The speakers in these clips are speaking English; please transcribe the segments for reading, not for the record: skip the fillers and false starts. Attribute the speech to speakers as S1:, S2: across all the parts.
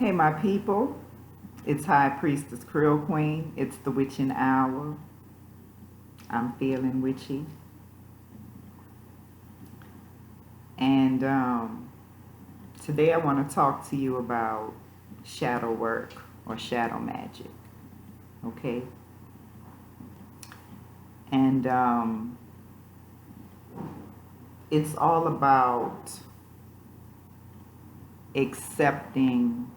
S1: Hey, my people, it's High Priestess Creole Queen. It's the witching hour. I'm feeling witchy. And today I want to talk to you about shadow work or shadow magic. Okay? And it's all about accepting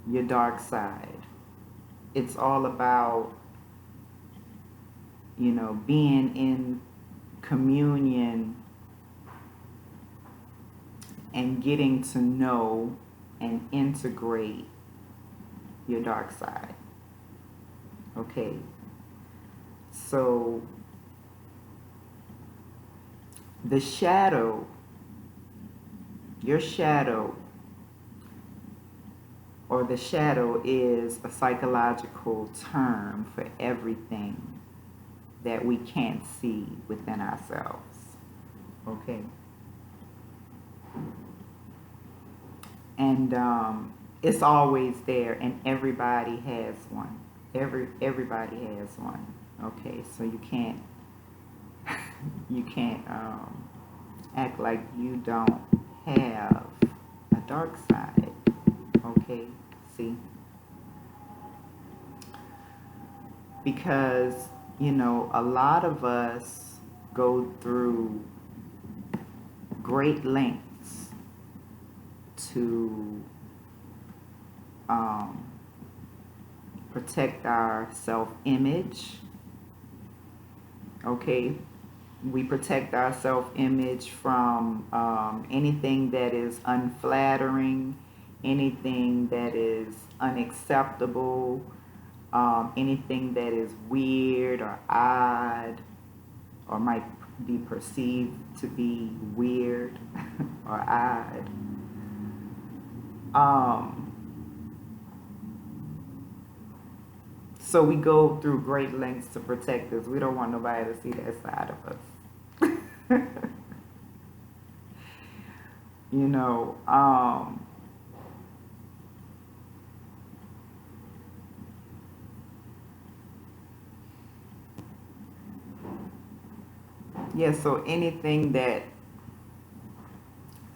S1: your dark side. It's all about, being in communion and getting to know and integrate your dark side. Okay? So, the shadow, your shadow, or the shadow is a psychological term for everything that we can't see within ourselves. Okay? And it's always there, and everybody has one. Everybody has one. Okay, so you can't act like you don't have a dark side. Okay, see, because a lot of us go through great lengths to um, protect our self-image. Okay, we protect our self-image from anything that is unflattering, anything that is unacceptable, anything that is weird or odd or might be perceived to be weird or odd. Um, so we go through great lengths to protect us. We don't want nobody to see that side of us. you know, um, yeah, so anything that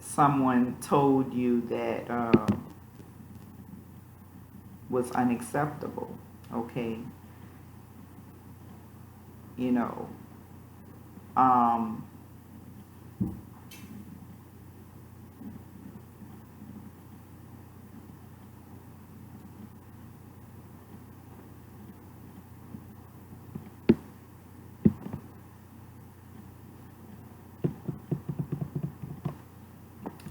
S1: someone told you that was unacceptable, okay, you know, um,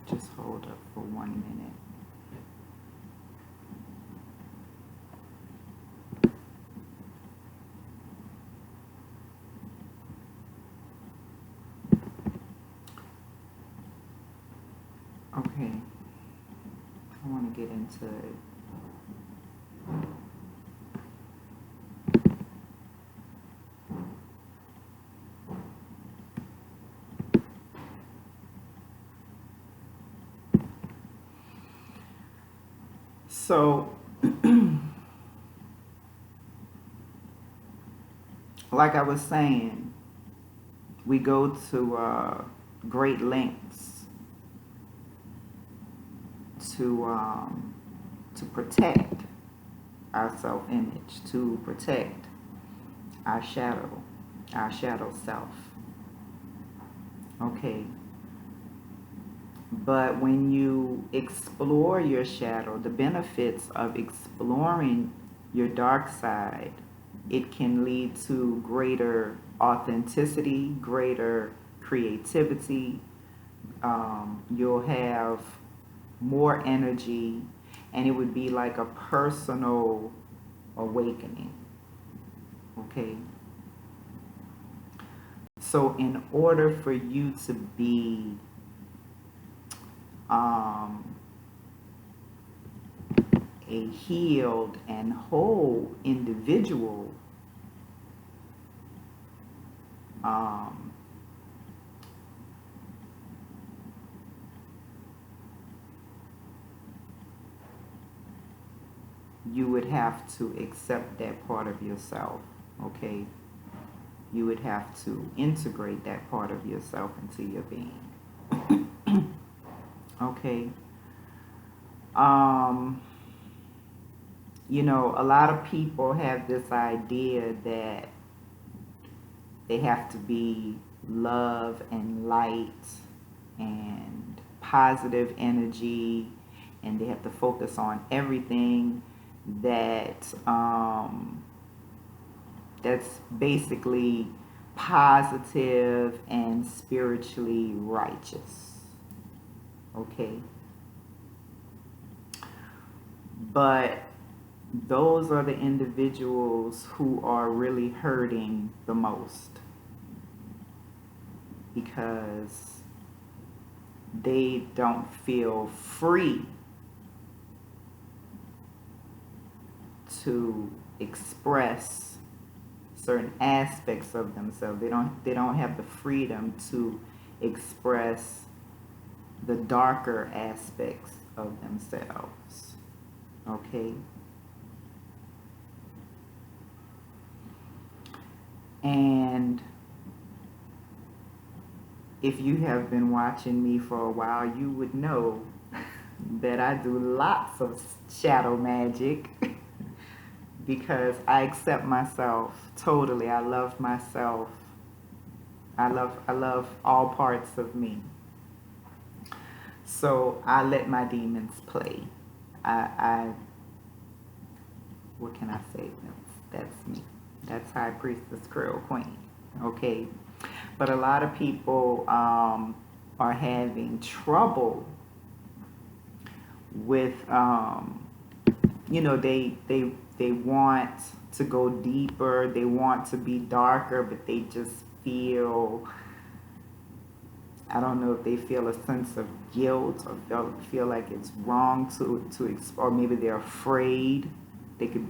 S1: just hold up for 1 minute. Okay, I want to get into it. So, like I was saying, we go to great lengths to um, to protect our self-image, to protect our shadow self. Okay, but when you explore your shadow, the benefits of exploring your dark side, it can lead to greater authenticity, greater creativity. You'll have more energy, and it would be like a personal awakening. Okay? So, in order for you to be um, a healed and whole individual, um, you would have to accept that part of yourself, okay? You would have to integrate that part of yourself into your being, okay? Um, a lot of people have this idea that they have to be love and light and positive energy, and they have to focus on everything that's basically positive and spiritually righteous. Okay? But those are the individuals who are really hurting the most, because they don't feel free to express certain aspects of themselves. They don't have the freedom to express the darker aspects of themselves. Okay? And if you have been watching me for a while, you would know that I do lots of shadow magic because I accept myself totally. I love myself. I love all parts of me. So I let my demons play. I what can I say? That's me. That's High Priestess Creole Queen. Okay. But a lot of people are having trouble with they want to go deeper, they want to be darker, but they just feel, I don't know if they feel a sense of guilt or feel like it's wrong or maybe they're afraid. They could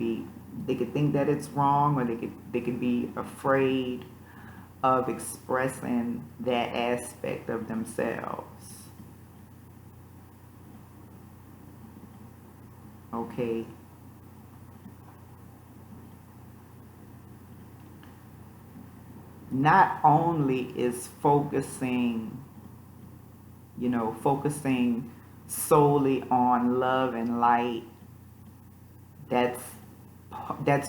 S1: think that it's wrong, or they could be afraid of expressing that aspect of themselves. Okay? Not only is focusing solely on love and light, that's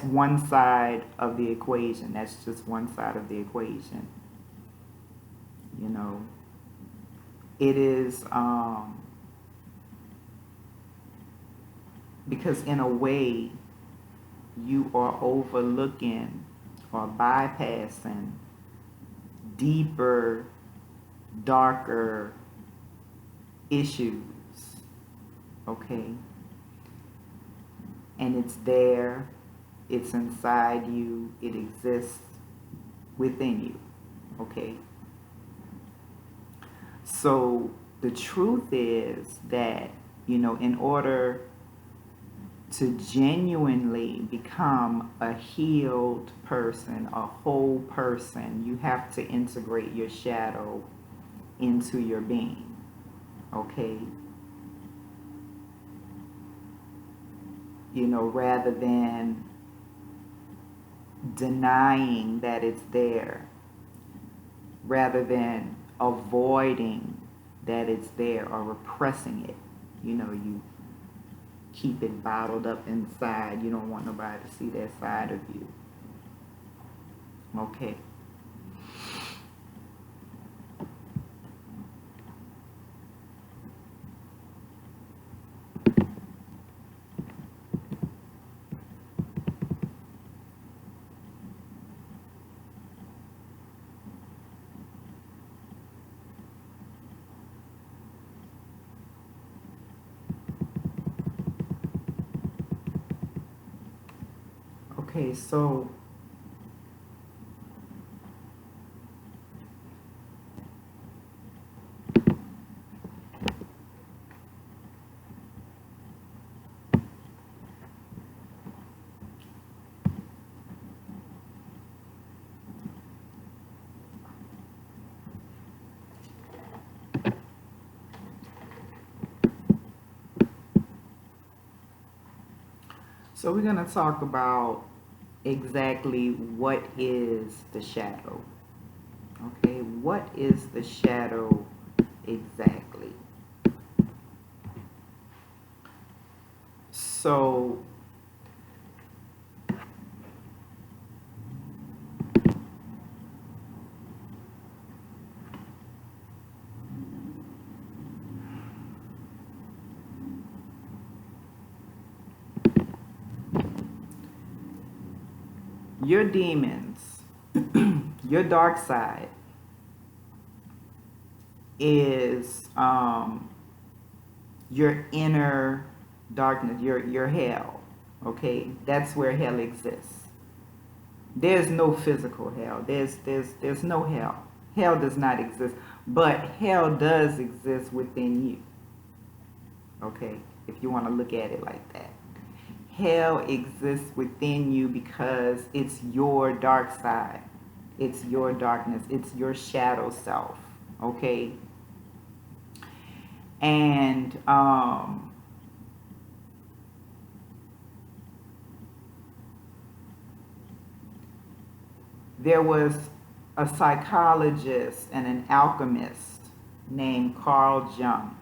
S1: one side of the equation. That's just one side of the equation. It is because in a way you are overlooking or bypassing deeper, darker issues. Okay? And it's there, it's inside you, it exists within you. Okay? So the truth is that, in order to genuinely become a healed person, a whole person, you have to integrate your shadow into your being. Okay? Rather than denying that it's there, rather than avoiding that it's there or repressing it. You keep it bottled up inside. You don't want nobody to see that side of you. Okay. Okay, so So we're going to talk about exactly what is the shadow. Okay, what is the shadow exactly? So your demons, your dark side is your inner darkness, your hell. Okay, that's where hell exists. There's no physical hell. There's no hell. Hell does not exist, but hell does exist within you. Okay, if you want to look at it like that. Hell exists within you because it's your dark side. It's your darkness. It's your shadow self. Okay? And there was a psychologist and an alchemist named Carl Jung.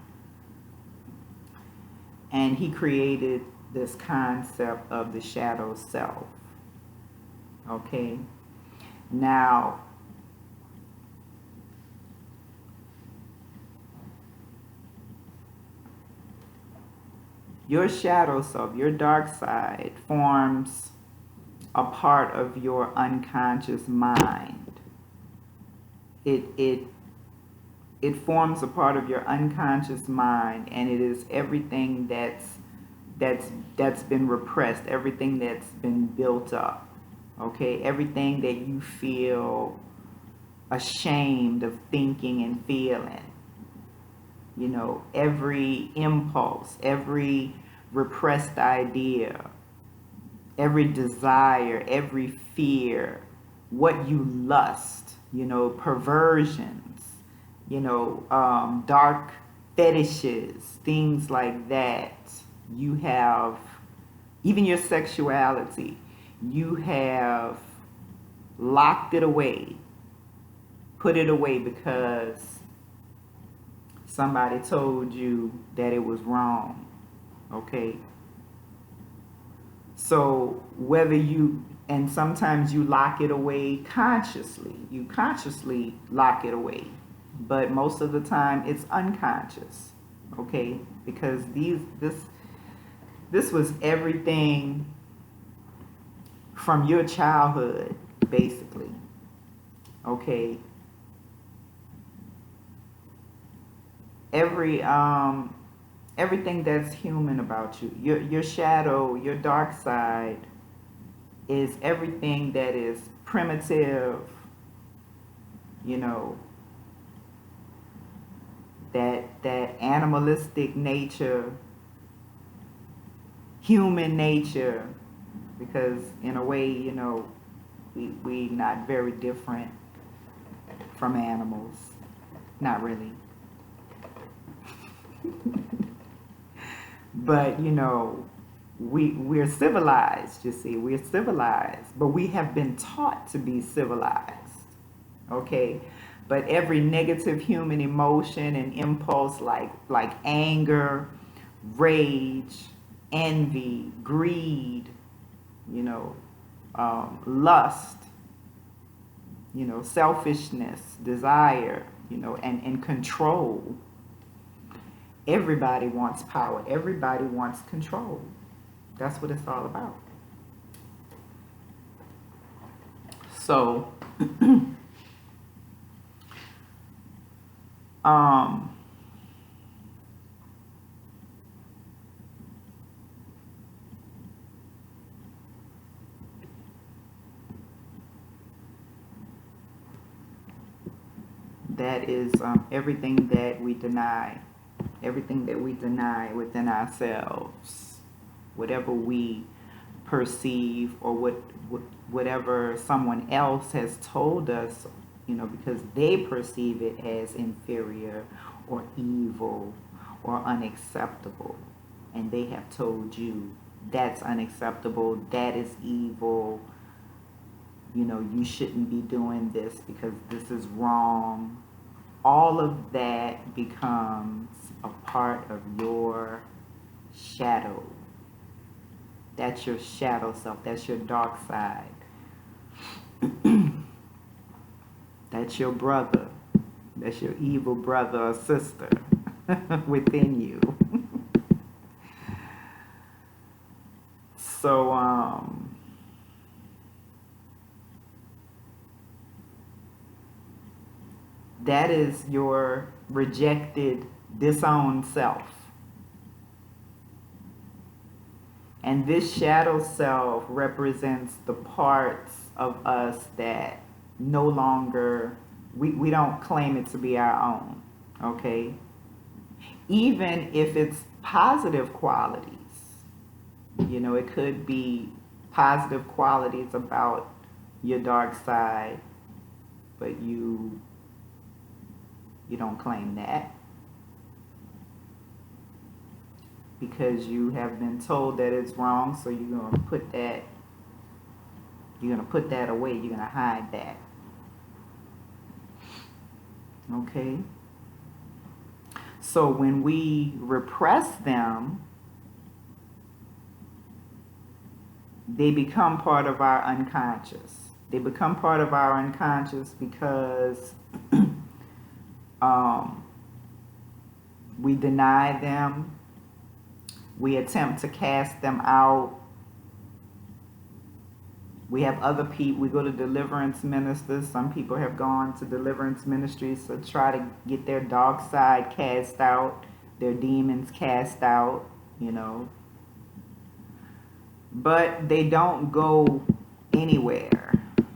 S1: And he created this concept of the shadow self. Okay? Now, your shadow self, your dark side, forms a part of your unconscious mind. It forms a part of your unconscious mind, and it is everything that's been repressed, everything that's been built up. Okay, everything that you feel ashamed of thinking and feeling. You know, every impulse, every repressed idea, every desire, every fear, what you lust, you know, perversions, you know, dark fetishes, things like that. You have, even your sexuality, you have locked it away, put it away because somebody told you that it was wrong. Okay? So whether you, and sometimes you lock it away consciously, you consciously lock it away, but most of the time it's unconscious. Okay? Because this was everything from your childhood, basically. Okay? Everything that's human about you, your shadow, your dark side, is everything that is primitive, you know, that animalistic nature, human nature, because in a way, you know, we not very different from animals, not really. But you know, we're civilized, you see, we're civilized, but we have been taught to be civilized. Okay, but every negative human emotion and impulse, like anger, rage, envy, greed, you know, lust, you know, selfishness, desire, you know, and control. Everybody wants power. Everybody wants control. That's what it's all about. So, um, that is everything that we deny, everything that we deny within ourselves, whatever we perceive or whatever someone else has told us, you know, because they perceive it as inferior or evil or unacceptable, and they have told you that's unacceptable, that is evil, you know, you shouldn't be doing this because this is wrong. All of that becomes a part of your shadow. That's your shadow self. That's your dark side. That's your brother. That's your evil brother or sister within you. So, that is your rejected, disowned self. And this shadow self represents the parts of us that no longer, we don't claim it to be our own, okay? Even if it's positive qualities, you know, it could be positive qualities about your dark side, but you don't claim that because you have been told that it's wrong, so you're going to put that away, you're going to hide that. Okay? So when we repress them, they become part of our unconscious. They become part of our unconscious because we deny them. We attempt to cast them out. We have other people, we go to deliverance ministers. Some people have gone to deliverance ministries to try to get their dark side cast out, their demons cast out, you know. But they don't go anywhere.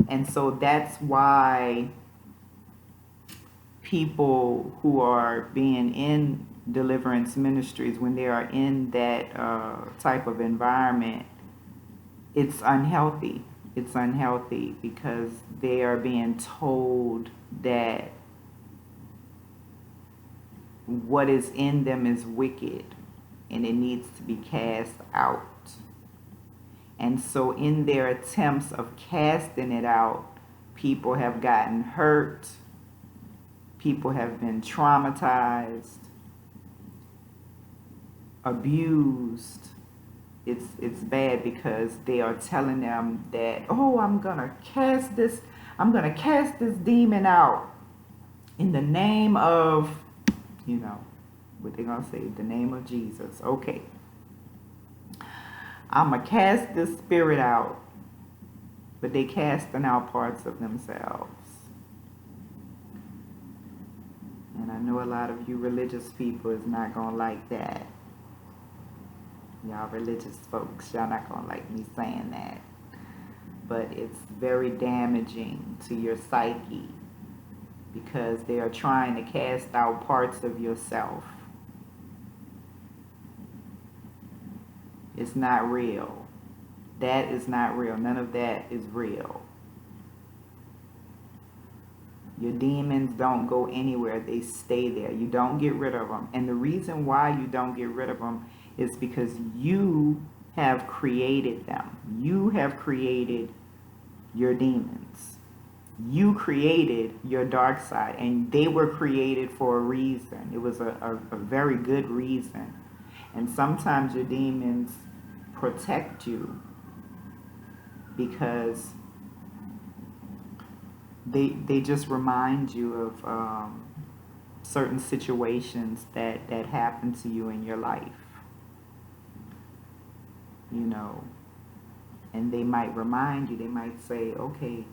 S1: And so that's why people who are being in deliverance ministries, when they are in that type of environment, it's unhealthy. It's unhealthy because they are being told that what is in them is wicked and it needs to be cast out. And so in their attempts of casting it out, people have gotten hurt, people have been traumatized, abused. It's bad because they are telling them that, oh, I'm gonna cast this demon out in the name of, you know, what they gonna say, the name of Jesus. Okay. I'm gonna cast this spirit out, but they casting out parts of themselves. And I know a lot of you religious people is not gonna like that. Y'all religious folks, y'all not gonna like me saying that. But it's very damaging to your psyche because they are trying to cast out parts of yourself. It's not real. That is not real. None of that is real. Your demons don't go anywhere. They stay there. You don't get rid of them. And the reason why you don't get rid of them is because you have created them. You have created your demons. You created your dark side, and they were created for a reason. It was a very good reason. And sometimes your demons protect you because they just remind you of certain situations that happen to you in your life, you know, and they might remind you, they might say, okay,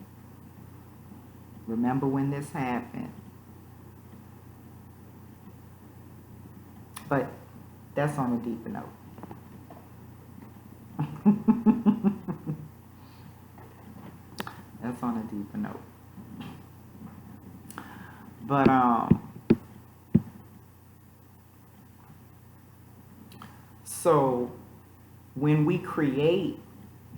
S1: remember when this happened. But that's on a deeper note. That's on a deeper note. But so when we create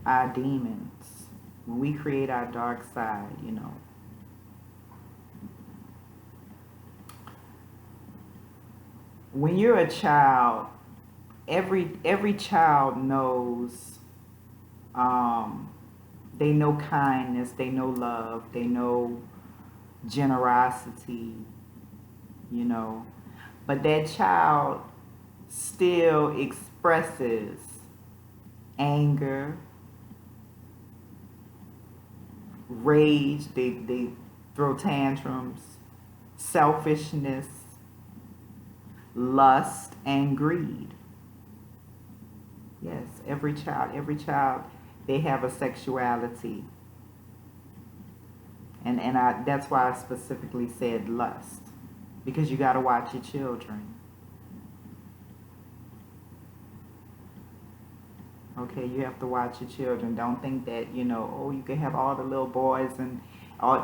S1: our demons, when we create our dark side, you know, when you're a child, every child knows, um, they know kindness, they know love, they know generosity, you know. But that child still expresses anger, rage, they throw tantrums, selfishness, lust, and greed. Yes, every child, they have a sexuality. And that's why I specifically said lust. Because you got to watch your children. Okay, you have to watch your children. Don't think that, oh, you can have all the little boys and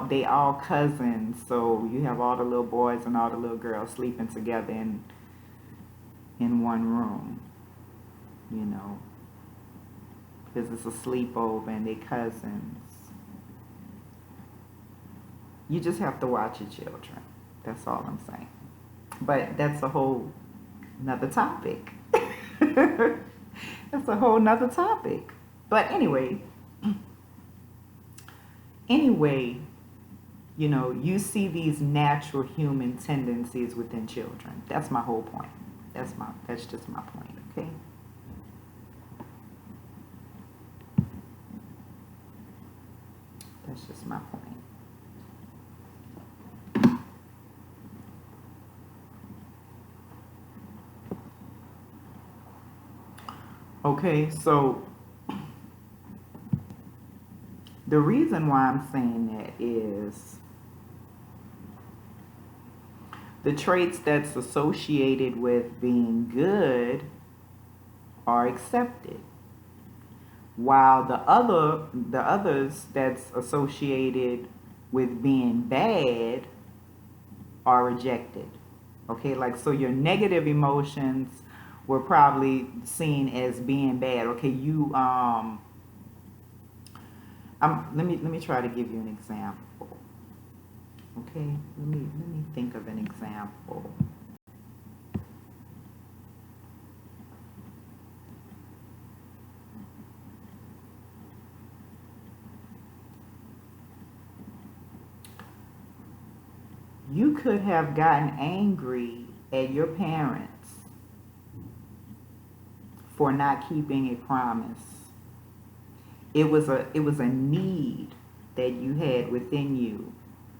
S1: they all cousins. So you have all the little boys and all the little girls sleeping together in one room, you know, because it's a sleepover and they cousins. You just have to watch your children. That's all I'm saying. But that's a whole nother topic. That's a whole nother topic. But anyway, you see these natural human tendencies within children. That's my whole point. That's just my point, okay? That's just my point. Okay, so the reason why I'm saying that is the traits that's associated with being good are accepted, while the others that's associated with being bad are rejected. Okay, like, so your negative emotions were probably seen as being bad. Okay, let me try to give you an example. Okay, let me think of an example. You could have gotten angry at your parents for not keeping a promise. It was a need that you had within you,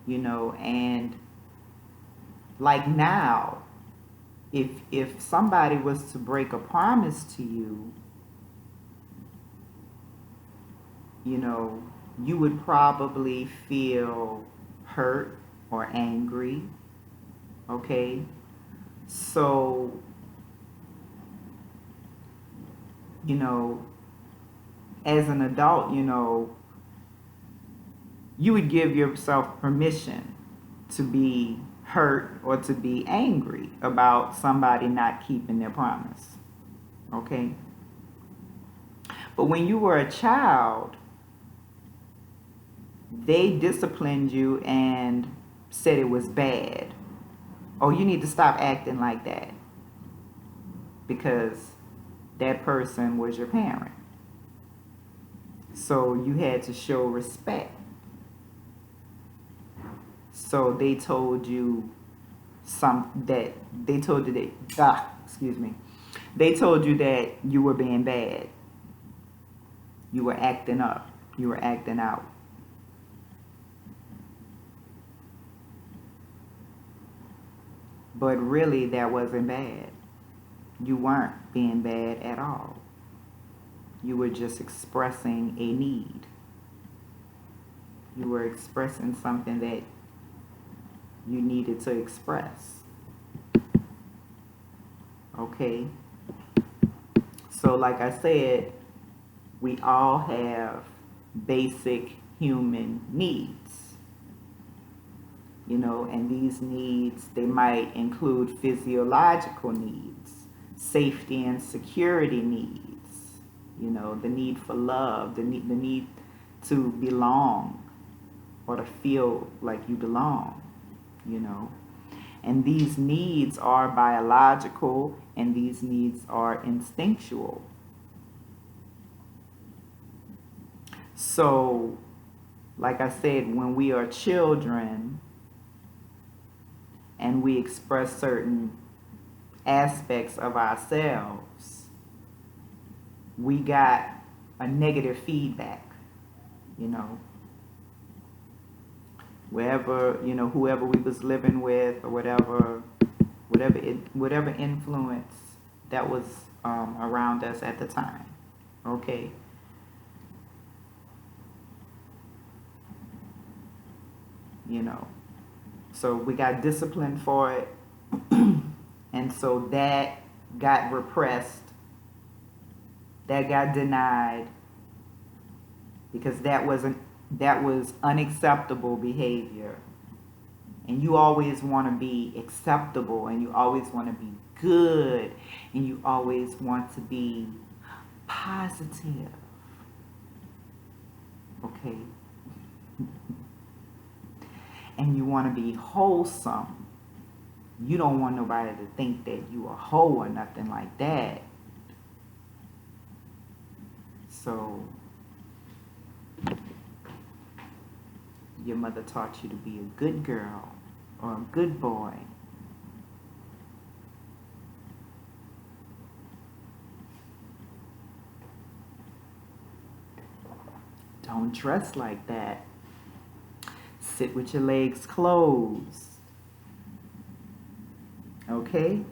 S1: and like now, if somebody was to break a promise to you, you would probably feel hurt or angry. Okay? So, as an adult, you would give yourself permission to be hurt or to be angry about somebody not keeping their promise. Okay? But when you were a child, they disciplined you and said it was bad. Oh, you need to stop acting like that because that person was your parent. So you had to show respect. So they told you they told you that they told you that you were being bad. You were acting up. You were acting out. But really, that wasn't bad. You weren't being bad at all. You were just expressing a need. You were expressing something that you needed to express. Okay? So, like I said, we all have basic human needs. And these needs, they might include physiological needs, safety and security needs, the need for love, the need to belong or to feel like you belong, And these needs are biological and these needs are instinctual. So, like I said, when we are children and we express certain aspects of ourselves, we got a negative feedback, you know. Wherever, you know, whoever we was living with or whatever influence that was around us at the time. Okay. You know. So we got disciplined for it. And so that got repressed. That got denied because that was unacceptable behavior. And you always want to be acceptable and you always want to be good and you always want to be positive. Okay? And you want to be wholesome. You don't want nobody to think that you a hoe or nothing like that. So your mother taught you to be a good girl or a good boy. Don't dress like that. Sit with your legs closed. Okay?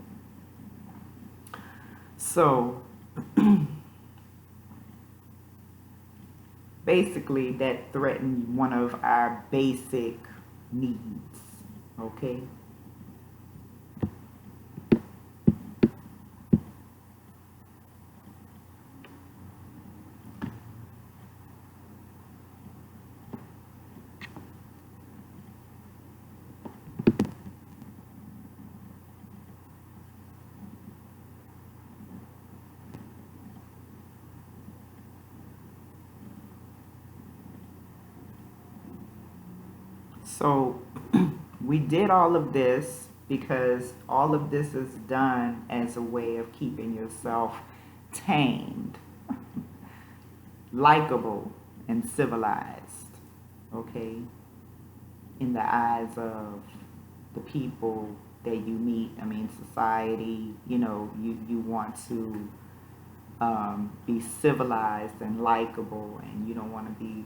S1: So, basically, that threatened one of our basic needs. Okay? So we did all of this because all of this is done as a way of keeping yourself tamed, likable, and civilized, okay, in the eyes of the people that you meet. I mean, society, you know, you want to be civilized and likable, and you don't want to be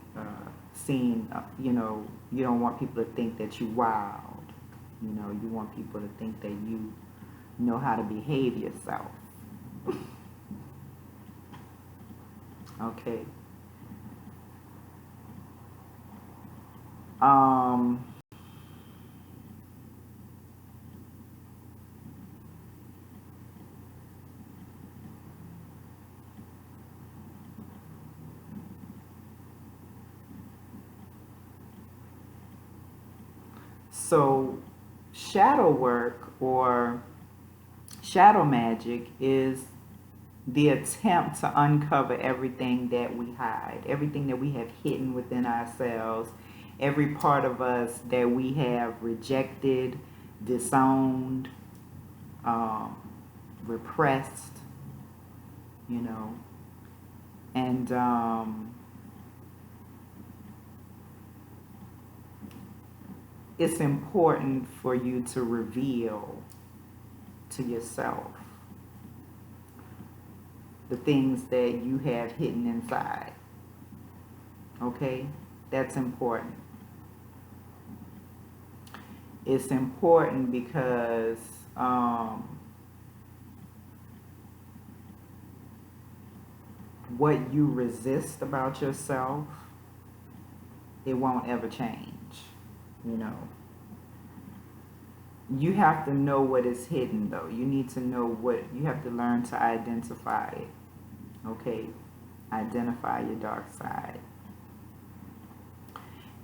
S1: seen, you know, you don't want people to think that you wild. You know, you want people to think that you know how to behave yourself. Okay. Um, so shadow work or shadow magic is the attempt to uncover everything that we hide, everything that we have hidden within ourselves, every part of us that we have rejected, disowned, um, repressed, you know. And it's important for you to reveal to yourself the things that you have hidden inside. Okay? That's important. It's important because what you resist about yourself, it won't ever change. You know, you have to know what is hidden, though. You need to know what, you have to learn to identify it. Okay? Identify your dark side.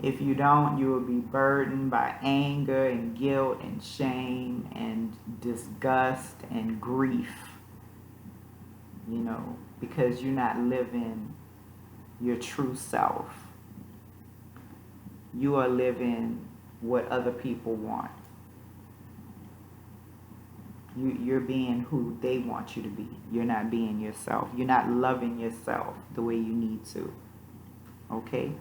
S1: If you don't, you will be burdened by anger and guilt and shame and disgust and grief, you know, because you're not living your true self. You are living what other people want. You're being who they want you to be. You're not being yourself. You're not loving yourself the way you need to. Okay?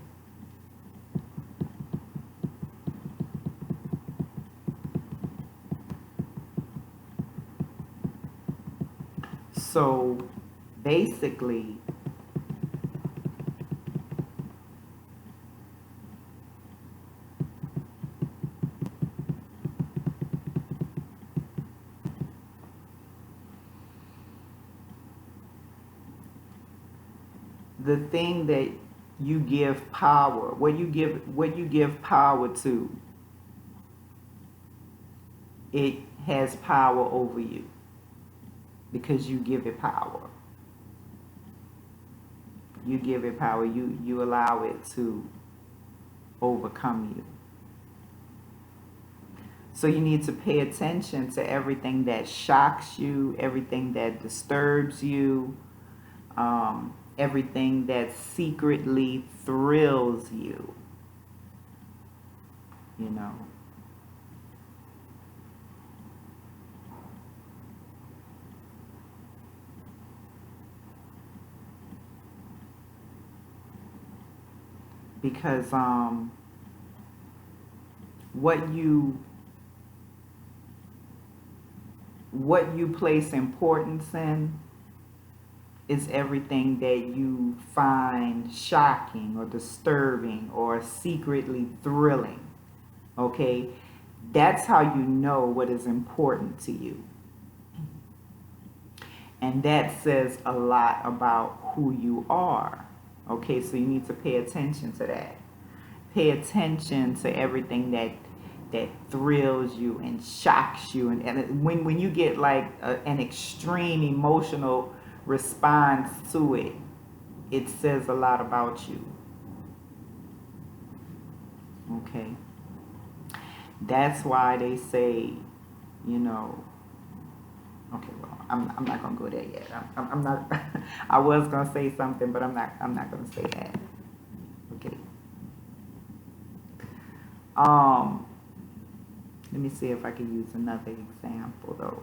S1: So basically, the thing that you give power, what you give power to, it has power over you because you give it power. You give it power. You allow it to overcome you. So you need to pay attention to everything that shocks you, everything that disturbs you, everything that secretly thrills you, you know. Because what you place importance in is everything that you find shocking or disturbing or secretly thrilling. Okay? That's how you know what is important to you. And that says a lot about who you are. Okay, so you need to pay attention to that. Pay attention to everything that thrills you and shocks you. And when you get like an extreme emotional response to it, it says a lot about you. Okay? That's why they say, you know, okay, well, I'm not gonna go there yet. I'm not. I was gonna say something, but I'm not gonna say that. Okay. Let me see if I can use another example though.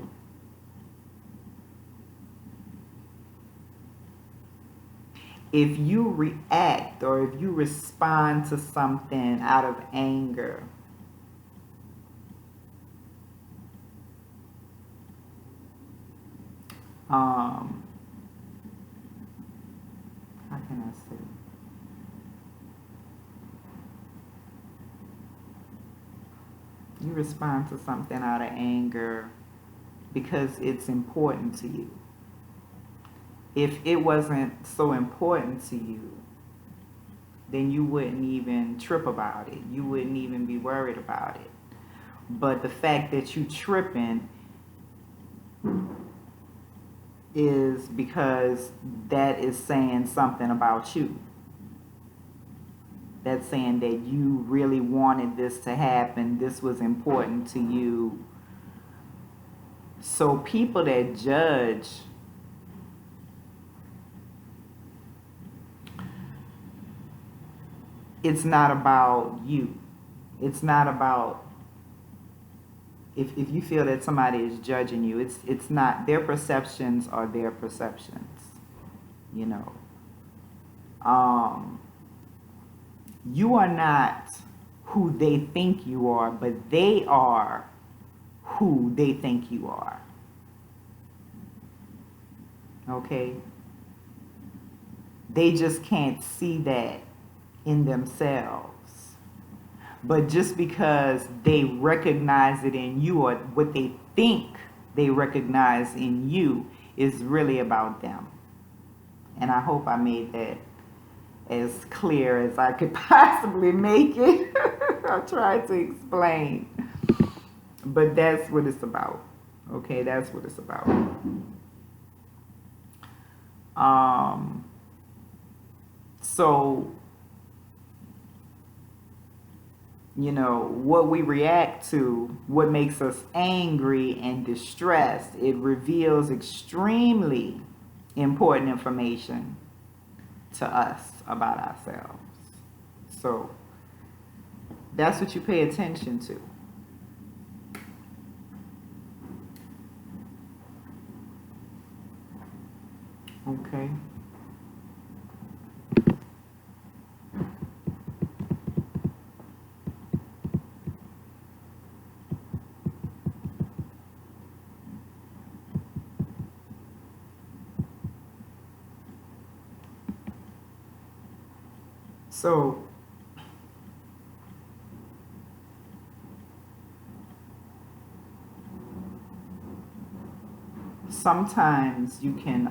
S1: If you react or if you respond to something out of anger, how can I say? You respond to something out of anger because it's important to you. If it wasn't so important to you, then you wouldn't even trip about it. You wouldn't even be worried about it. But the fact that you tripping is because that is saying something about you. That's saying that you really wanted this to happen. This was important to you. So people that judge, it's not about you. It's not about if you feel that somebody is judging you, it's not their perceptions are their perceptions. You know. You are not who they think you are, but they are who they think you are. Okay? They just can't see that in themselves. But just because they recognize it in you or what they think they recognize in you is really about them. And I hope I made that as clear as I could possibly make it. I tried to explain. But that's what it's about. Okay, that's what it's about. So, you know, what we react to, what makes us angry and distressed, it reveals extremely important information to us about ourselves. So, that's what you pay attention to. Okay. So sometimes you can,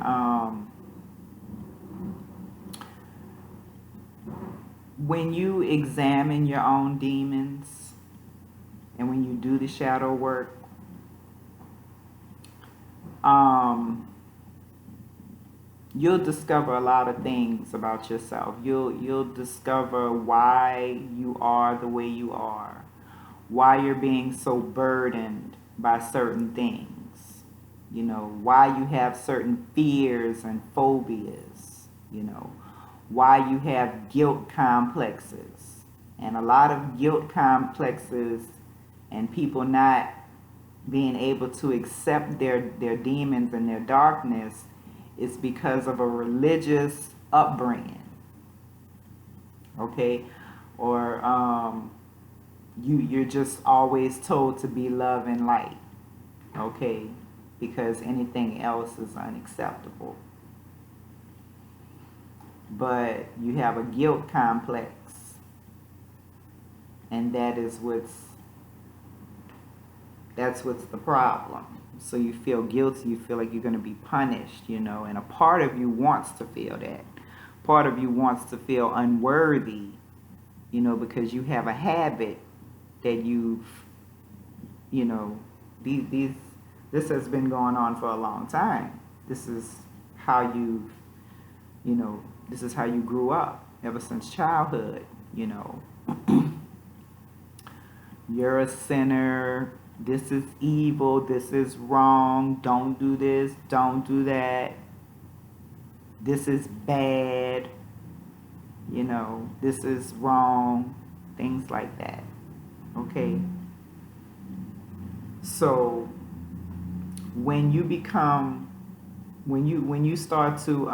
S1: when you examine your own demons and when you do the shadow work, um, you'll discover a lot of things about yourself. You'll discover why you are the way you are, why you're being so burdened by certain things, you know, why you have certain fears and phobias, you know, why you have guilt complexes. And a lot of guilt complexes and people not being able to accept their demons and their darkness is because of a religious upbringing, okay? Or you're just always told to be love and light, okay? Because anything else is unacceptable. But you have a guilt complex, and that's what's the problem. So you feel guilty, you feel like you're going to be punished, you know, and a part of you wants to feel that. Part of you wants to feel unworthy, you know, because you have a habit that you know, these this has been going on for a long time. This is how you know, this is how you grew up ever since childhood, you know. You're a sinner. This is evil. This is wrong. Don't do this. Don't do that. This is bad. You know, this is wrong. Things like that. Okay? So when you become when you start to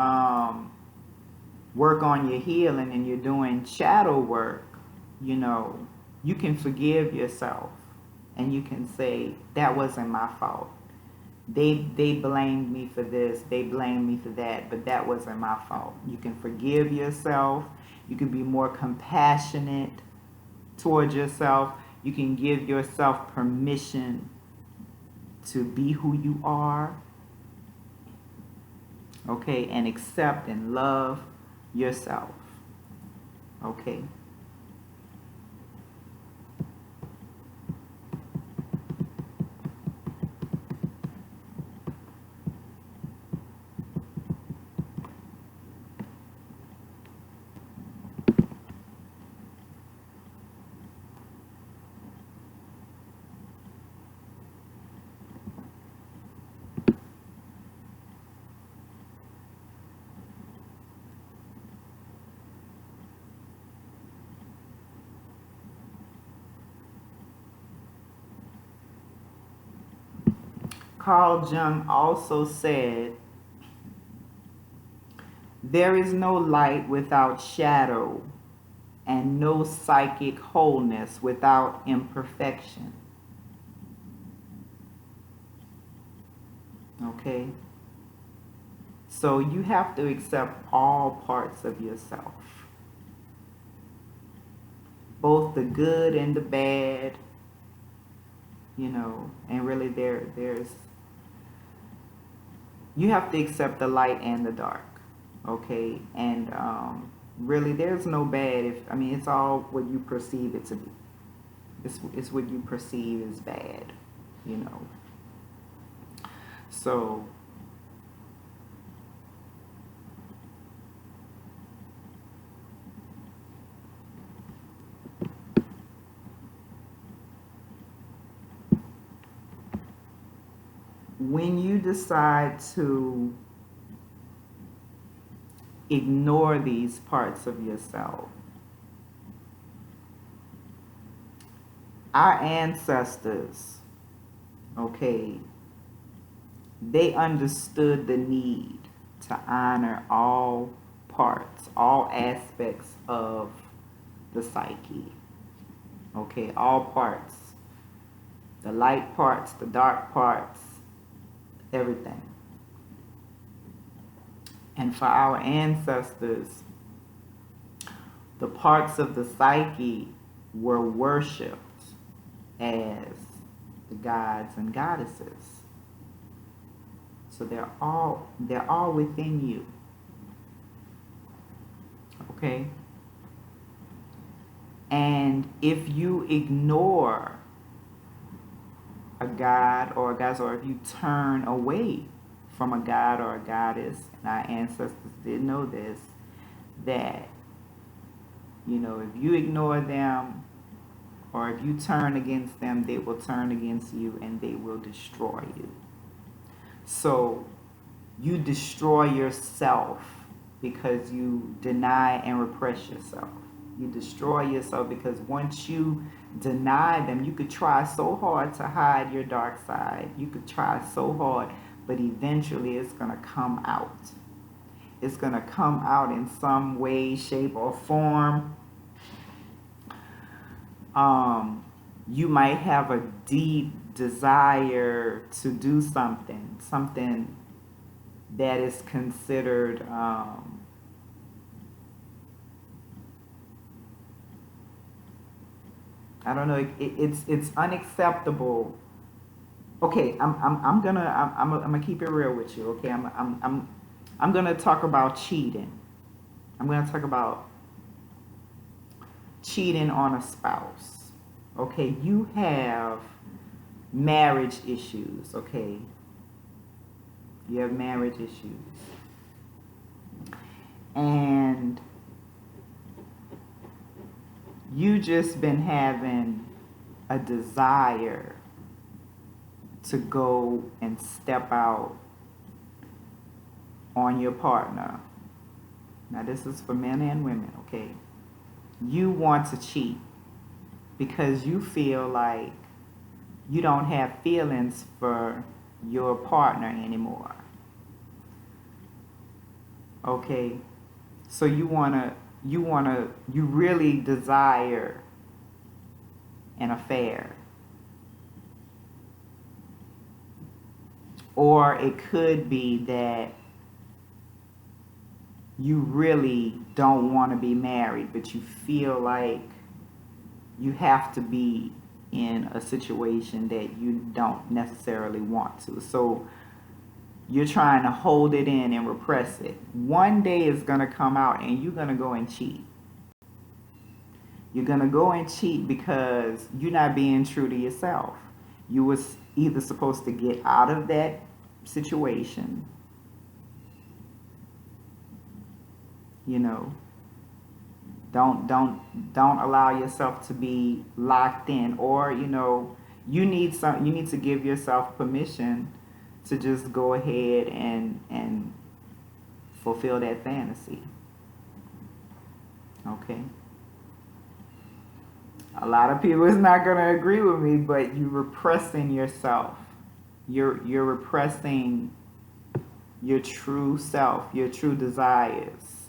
S1: work on your healing and you're doing shadow work, you know, you can forgive yourself and you can say, that wasn't my fault. They blamed me for this, they blamed me for that, but that wasn't my fault. You can forgive yourself. You can be more compassionate towards yourself. You can give yourself permission to be who you are, okay, and accept and love yourself, okay. Carl Jung also said, there is no light without shadow, and no psychic wholeness without imperfection. Okay? So you have to accept all parts of yourself, both the good and the bad, you know, and really there's you have to accept the light and the dark, okay? And really there's no bad. If I mean, it's all what you perceive it to be. It's what you perceive as bad, you know. So when you decide to ignore these parts of yourself, our ancestors, okay, they understood the need to honor all parts, all aspects of the psyche. Okay, all parts. The light parts, the dark parts, everything. And for our ancestors, the parts of the psyche were worshipped as the gods and goddesses. So they're all within you. Okay? And if you ignore a god or a goddess, or if you turn away from a god or a goddess, and our ancestors did know this, that, you know, if you ignore them or if you turn against them, they will turn against you and they will destroy you. So you destroy yourself because you deny and repress yourself. You destroy yourself because once you deny them, you could try so hard to hide your dark side. You could try so hard, but eventually it's going to come out. It's going to come out in some way, shape, or form. You might have a deep desire to do something that is considered I don't know. It's unacceptable. Okay, I'm gonna keep it real with you. Okay, I'm gonna talk about cheating. I'm gonna talk about cheating on a spouse. Okay, you have marriage issues. Okay, you have marriage issues, and you just been having a desire to go and step out on your partner. Now this is for men and women, okay? You want to cheat because you feel like you don't have feelings for your partner anymore. Okay? So you really desire an affair. Or it could be that you really don't want to be married, but you feel like you have to be in a situation that you don't necessarily want to. So you're trying to hold it in and repress it. One day it's going to come out and you're going to go and cheat. You're going to go and cheat because you're not being true to yourself. You was either supposed to get out of that situation, you know, don't allow yourself to be locked in, or you know, you need to give yourself permission to just go ahead and fulfill that fantasy. Okay, a lot of people is not going to agree with me, but you're repressing yourself. You're repressing your true self, your true desires.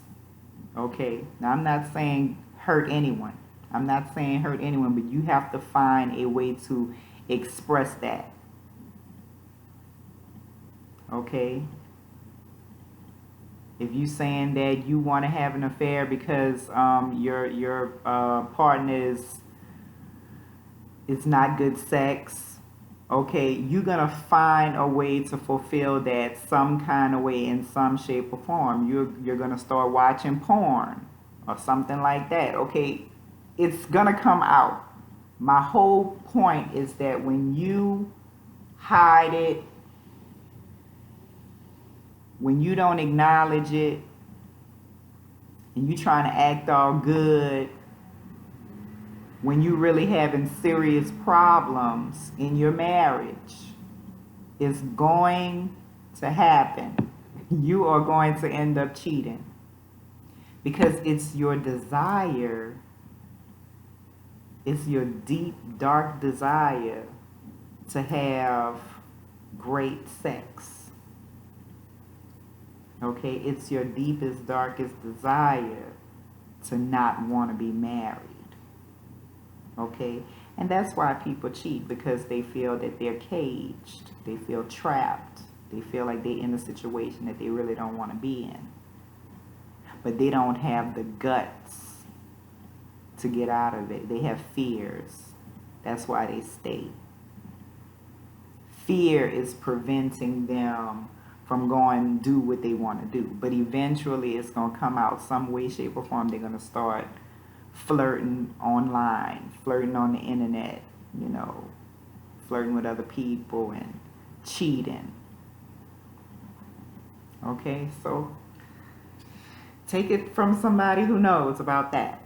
S1: Okay, now I'm not saying hurt anyone. I'm not saying hurt anyone, but you have to find a way to express that. Okay? If you saying that you want to have an affair because your partner is not good sex, okay, you're gonna find a way to fulfill that some kind of way, in some shape or form. You're gonna start watching porn or something like that. Okay, it's gonna come out. My whole point is that when you hide it, when you don't acknowledge it, and you trying to act all good, when you really having serious problems in your marriage, it's going to happen. You are going to end up cheating because it's your desire, it's your deep, dark desire to have great sex. Okay, it's your deepest, darkest desire to not want to be married. Okay, and that's why people cheat, because they feel that they're caged, they feel trapped, they feel like they're in a situation that they really don't want to be in, but they don't have the guts to get out of it. They have fears. That's why they stay. Fear is preventing them from going and do what they want to do. But eventually it's going to come out some way, shape, or form. They're going to start flirting online, flirting on the internet, you know, flirting with other people and cheating. Okay, so take it from somebody who knows about that.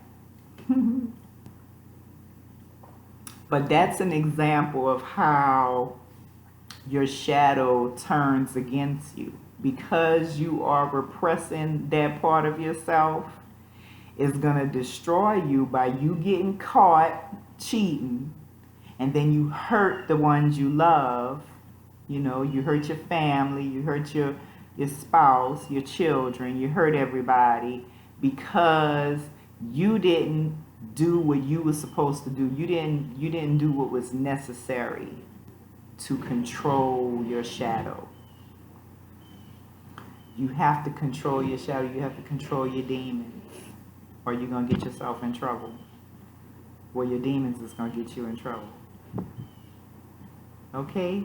S1: But that's an example of how your shadow turns against you. Because you are repressing that part of yourself, it's going to destroy you by you getting caught cheating, and then you hurt the ones you love. You know, you hurt your family, you hurt your spouse, your children, you hurt everybody because you didn't do what you were supposed to do. You didn't do what was necessary to control your shadow. You have to control your shadow. You have to control your demons, or you're going to get yourself in trouble. Well, your demons is going to get you in trouble. Okay?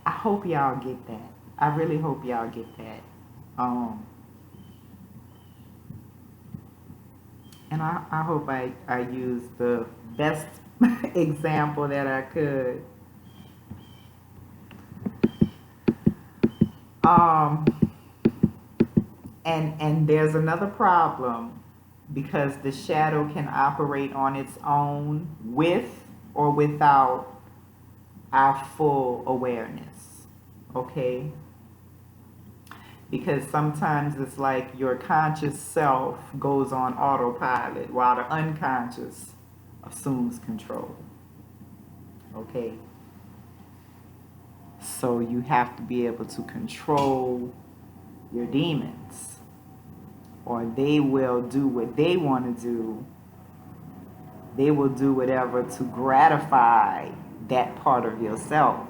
S1: I hope y'all get that. I really hope y'all get that. And I hope I used the best example that I could. And there's another problem, because the shadow can operate on its own with or without our full awareness. Okay? Because sometimes it's like your conscious self goes on autopilot while the unconscious assumes control. Okay? So you have to be able to control your demons, or they will do what they want to do. They will do whatever to gratify that part of yourself.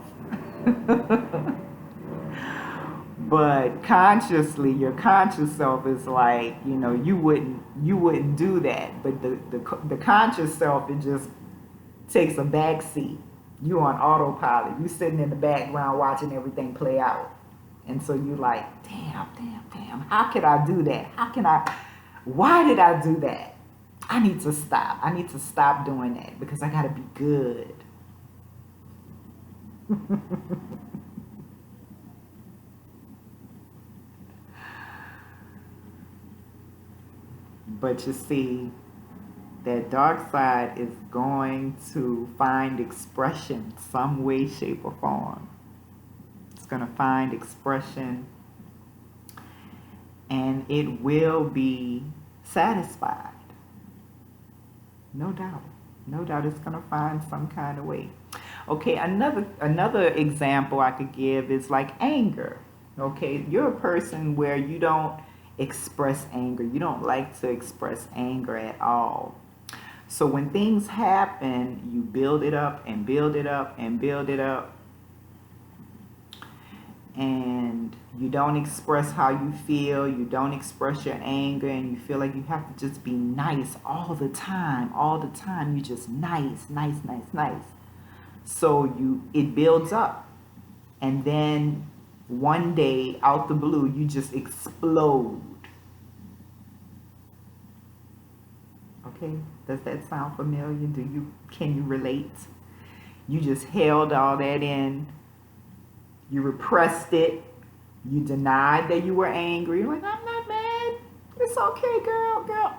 S1: But consciously, your conscious self is like, you know, you wouldn't do that. But the conscious self, it just takes a back seat. You on autopilot. You sitting in the background watching everything play out. And so you like, damn. How could I do that? Why did I do that? I need to stop. I need to stop doing that because I got to be good. But you see, that dark side is going to find expression some way, shape, or form. It's going to find expression, and it will be satisfied. No doubt. No doubt it's going to find some kind of way. Okay, another example I could give is like anger. Okay, you're a person where you don't express anger. You don't like to express anger at all. So when things happen, you build it up and build it up and build it up. And you don't express how you feel. You don't express your anger, and you feel like you have to just be nice all the time. All the time, you just nice. So it builds up. And then one day, out the blue, you just explode. Okay, does that sound familiar? Can you relate? You just held all that in. You repressed it. You denied that you were angry. You're like, I'm not mad. It's okay, girl.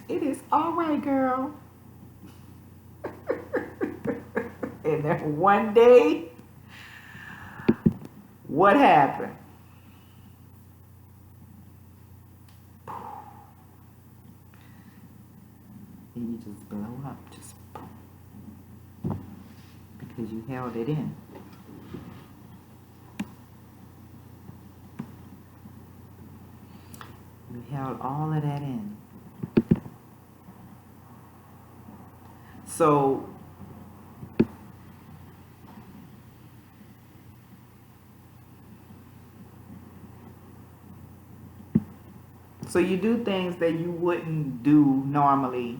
S1: It is all right, girl. And then one day, what happened? And you just blow up, just because you held it in. You held all of that in. So you do things that you wouldn't do normally,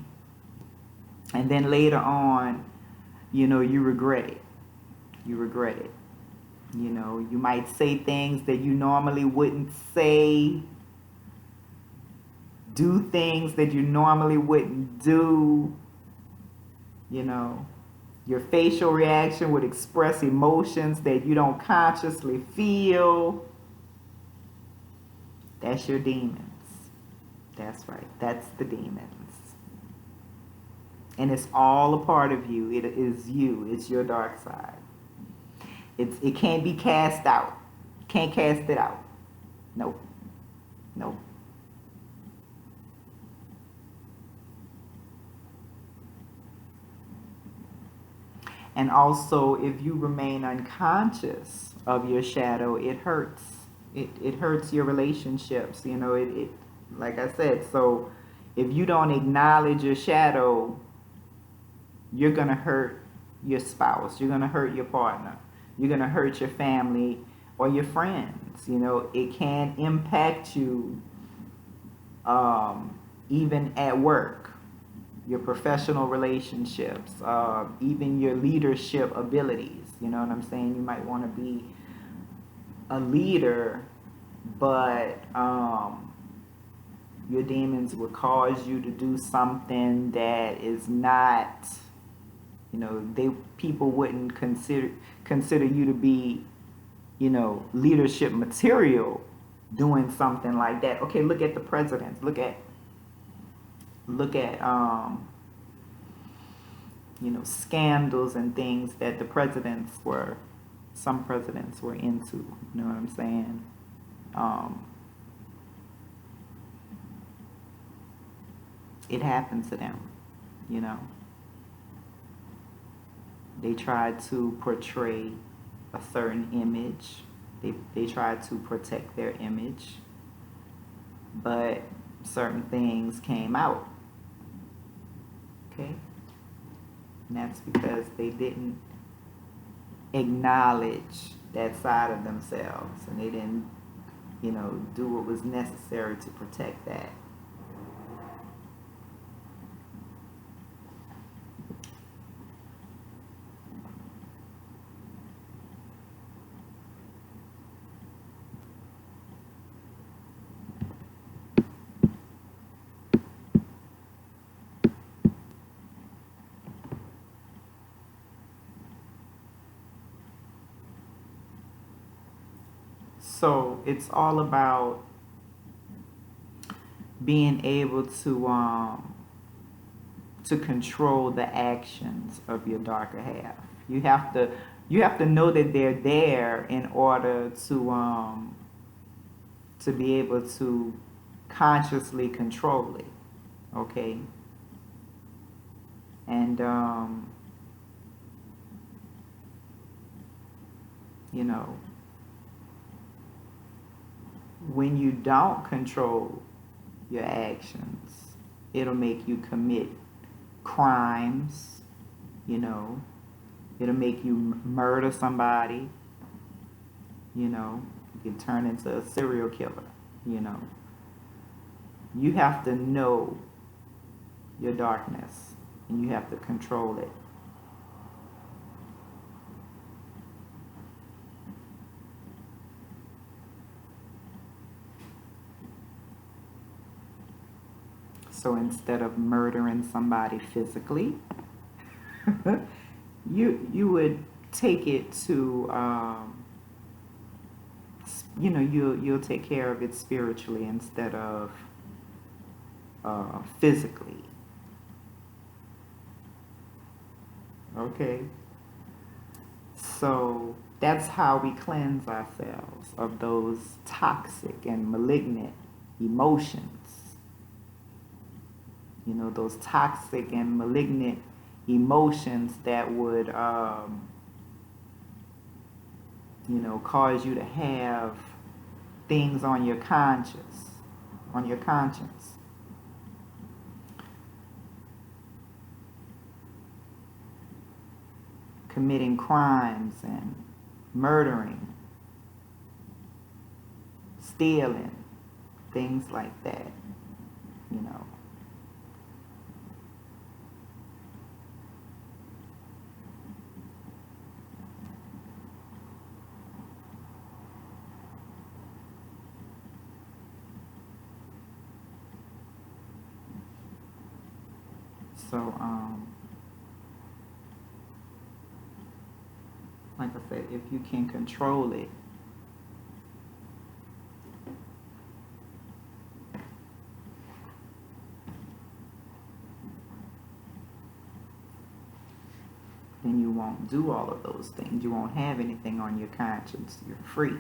S1: and then later on, you regret it. You regret it. You might say things that you normally wouldn't say, do things that you normally wouldn't do. Your facial reaction would express emotions that you don't consciously feel. That's your demons. That's right. That's the demons. And it's all a part of you. It is you. It's your dark side. It can't be cast out. Can't cast it out. Nope. Nope. And also, if you remain unconscious of your shadow, it hurts. It hurts your relationships. It like I said, so if you don't acknowledge your shadow, you're going to hurt your spouse. You're going to hurt your partner. You're going to hurt your family or your friends. It can impact you even at work, your professional relationships, even your leadership abilities. You know what I'm saying? You might want to be a leader, but your demons would cause you to do something that is not, people wouldn't consider you to be, leadership material doing something like that. Okay, look at the presidents. Look at scandals and things that some presidents were into. You know what I'm saying? It happened to them. They tried to portray a certain image. They tried to protect their image, but certain things came out. Okay? And that's because they didn't acknowledge that side of themselves, and they didn't, do what was necessary to protect that. So it's all about being able to control the actions of your darker half. You have to know that they're there in order to be able to consciously control it. Okay? And when you don't control your actions, it'll make you commit crimes. It'll make you murder somebody. You can turn into a serial killer. You have to know your darkness, and you have to control it. So instead of murdering somebody physically, you would take it to you'll take care of it spiritually instead of physically. Okay? So that's how we cleanse ourselves of those toxic and malignant emotions. Those toxic and malignant emotions that would, cause you to have things on your conscience. on your conscience. Committing crimes and murdering, stealing, things like that, you know. So, like I said, if you can control it, then you won't do all of those things. You won't have anything on your conscience. You're free.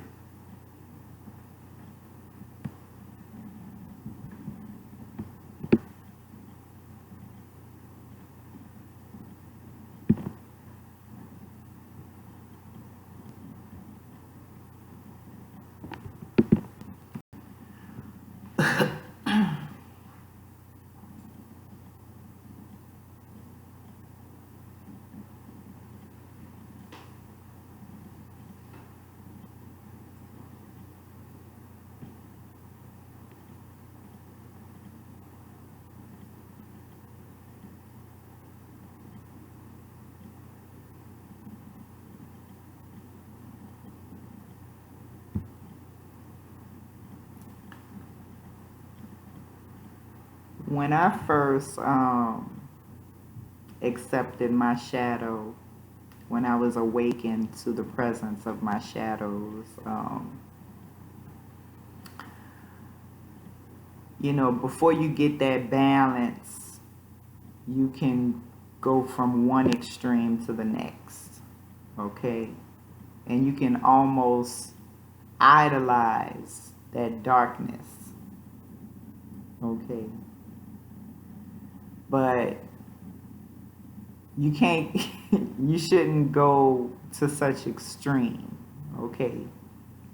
S1: When I first accepted my shadow, when I was awakened to the presence of my shadows, you know, before you get that balance, you can go from one extreme to the next, okay? And you can almost idolize that darkness, okay? But you can't, you shouldn't go to such extreme, okay?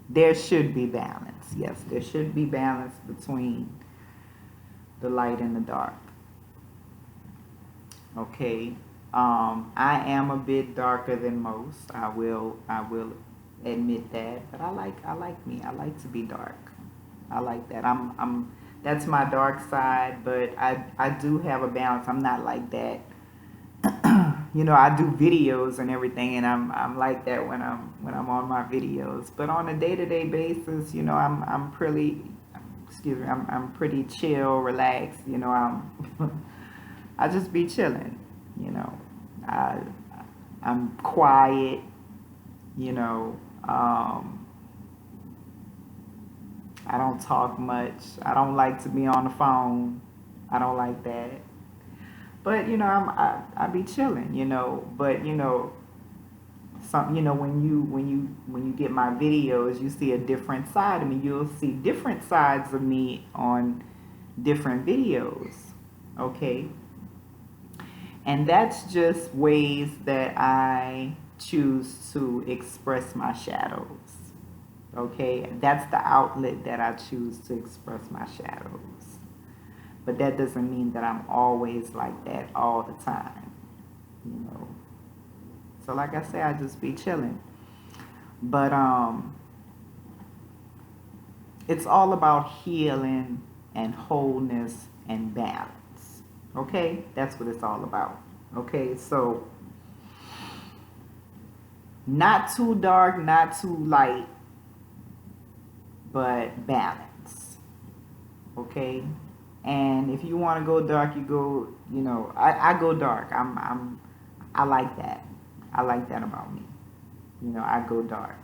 S1: There should be balance. Yes, there should be balance between the light and the dark. Okay. I am a bit darker than most. I will admit that. But I like me. I like to be dark. I like that. I'm that's my dark side, but I do have a balance. I'm not like that. You know, I do videos and everything, and I'm like that when I'm on my videos. But on a day-to-day basis, you know, I'm pretty, excuse me, I'm pretty chill, relaxed. You know, I just be chilling. You know, I I'm quiet. You know, I don't talk much. I don't like to be on the phone. I don't like that. But you know, I be chilling. You know, but you know, some, you know, when you get my videos, you see a different side of me. You'll see different sides of me on different videos. Okay, and that's just ways that I choose to express my shadows. Okay, that's the outlet that I choose to express my shadows. But that doesn't mean that I'm always like that all the time, you know. So like I say, I just be chilling. But it's all about healing and wholeness and balance. Okay? That's what it's all about. Okay? So not too dark, not too light, but balance. Okay? And if you want to go dark, you go, you know, I go dark. I like that. I like that about me. You know, I go dark.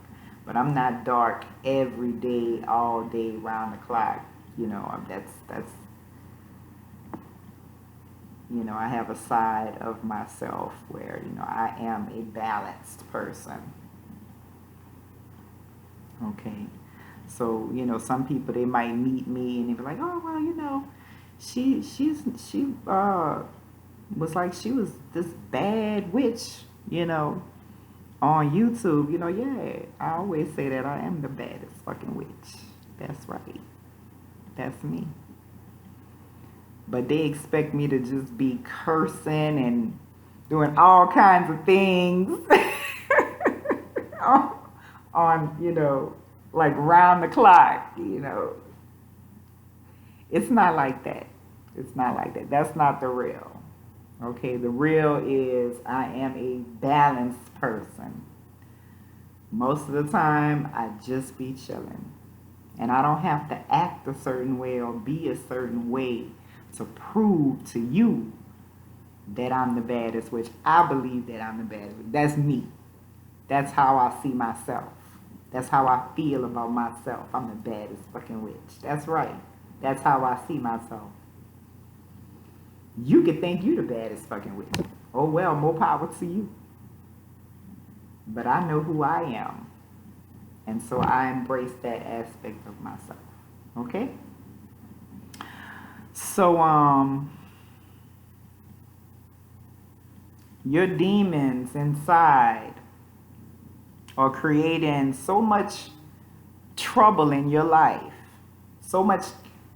S1: But I'm not dark every day, all day, round the clock. You know, that's you know, I have a side of myself where, you know, I am a balanced person. Okay. So, you know, some people, they might meet me and they be like, oh, well, you know, she was like, she was this bad witch, you know, on YouTube. You know, yeah, I always say that I am the baddest fucking witch. That's right. That's me. But they expect me to just be cursing and doing all kinds of things on, like round the clock. It's not like that. It's not like that. That's not the real. Okay, the real is I am a balanced person. Most of the time, I just be chilling. And I don't have to act a certain way or be a certain way to prove to you that I'm the baddest, which I believe that I'm the baddest. That's me. That's how I see myself. That's how I feel about myself. I'm the baddest fucking witch. That's right. That's how I see myself. You could think you the baddest fucking witch. Oh well, more power to you. But I know who I am. And so I embrace that aspect of myself. Okay? So, your demons inside are creating so much trouble in your life, so much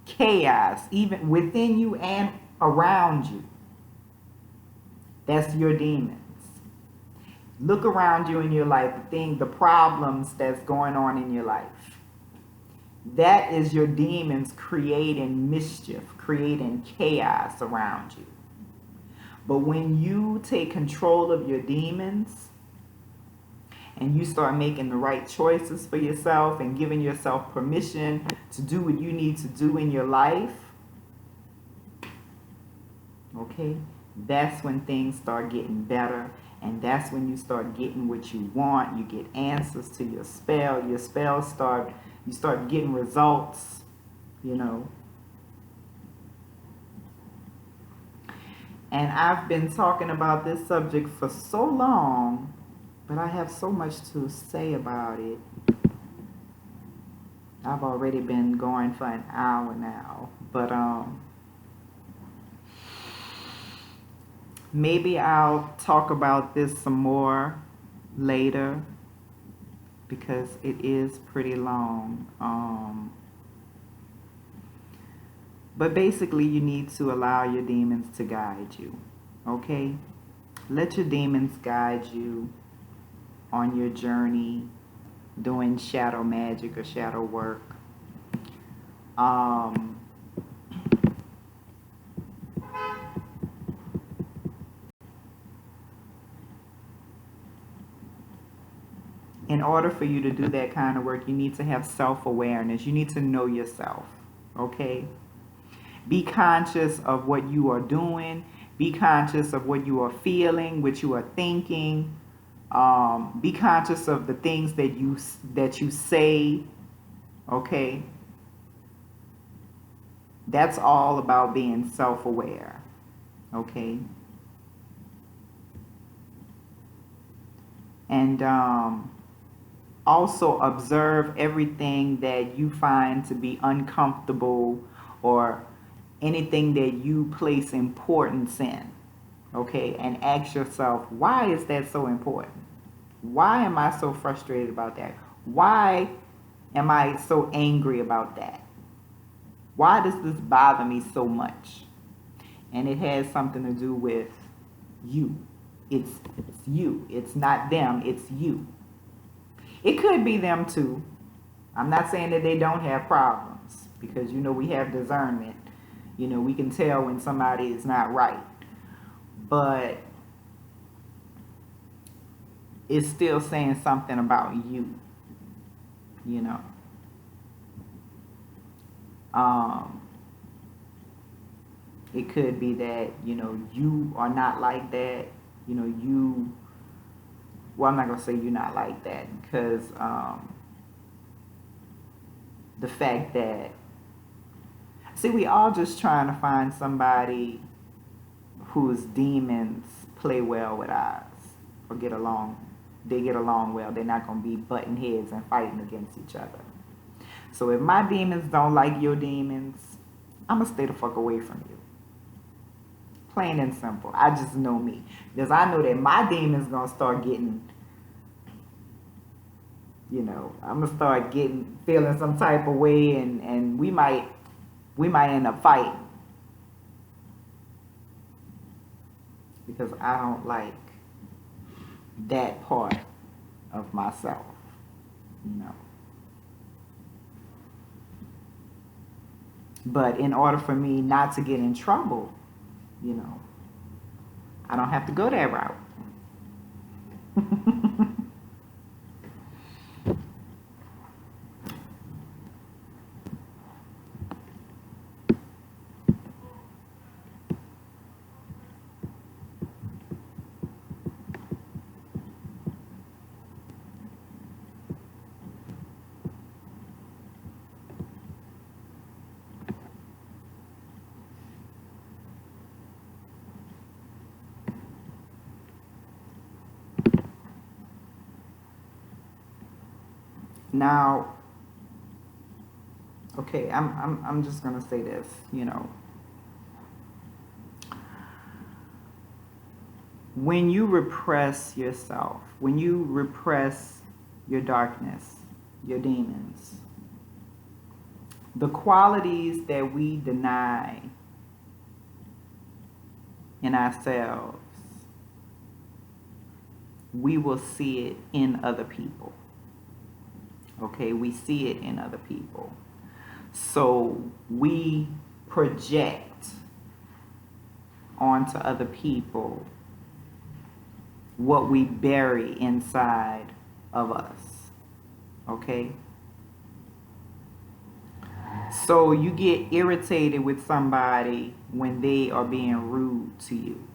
S1: chaos, even within you and around you. That's your demons. Look around you in your life, the problems that's going on in your life. That is your demons creating mischief, creating chaos around you. But when you take control of your demons and you start making the right choices for yourself and giving yourself permission to do what you need to do in your life, okay, that's when things start getting better. And that's when you start getting what you want. You get answers to your spell. Your spells you start getting results. And I've been talking about this subject for so long, but I have so much to say about it. I've already been going for an hour now, but maybe I'll talk about this some more later because it is pretty long. But basically, you need to allow your demons to guide you. Okay? Let your demons guide you on your journey doing shadow magic or shadow work. In order for you to do that kind of work, you need to have self-awareness. You need to know yourself. Okay? Be conscious of what you are doing. Be conscious of what you are feeling, what you are thinking. Be conscious of the things that you say. Okay? That's all about being self-aware. Okay? And also observe everything that you find to be uncomfortable or anything that you place importance in. Okay? And ask yourself, why is that so important? Why am I so frustrated about that? Why am I so angry about that? Why does this bother me so much? And it has something to do with you. It's you. It's not them. It's you. It could be them too. I'm not saying that they don't have problems because, we have discernment. We can tell when somebody is not right. But it's still saying something about you. It could be that, you are not like that. Well, I'm not going to say you're not like that because the fact that, see, we all just trying to find somebody whose demons play well with ours or get along. They get along well. They're not going to be butting heads and fighting against each other. So if my demons don't like your demons, I'm going to stay the fuck away from you. Plain and simple. I just know me. Because I know that my demon's going to start getting, I'm going to start feeling some type of way and we might we might end up fighting because I don't like that part of myself, you know. But in order for me not to get in trouble, you know, I don't have to go that route. Now, okay, I'm just gonna say this, you know. When you repress yourself, when you repress your darkness, your demons, the qualities that we deny in ourselves, we will see it in other people. Okay, we see it in other people. So we project onto other people what we bury inside of us. Okay? So you get irritated with somebody when they are being rude to you,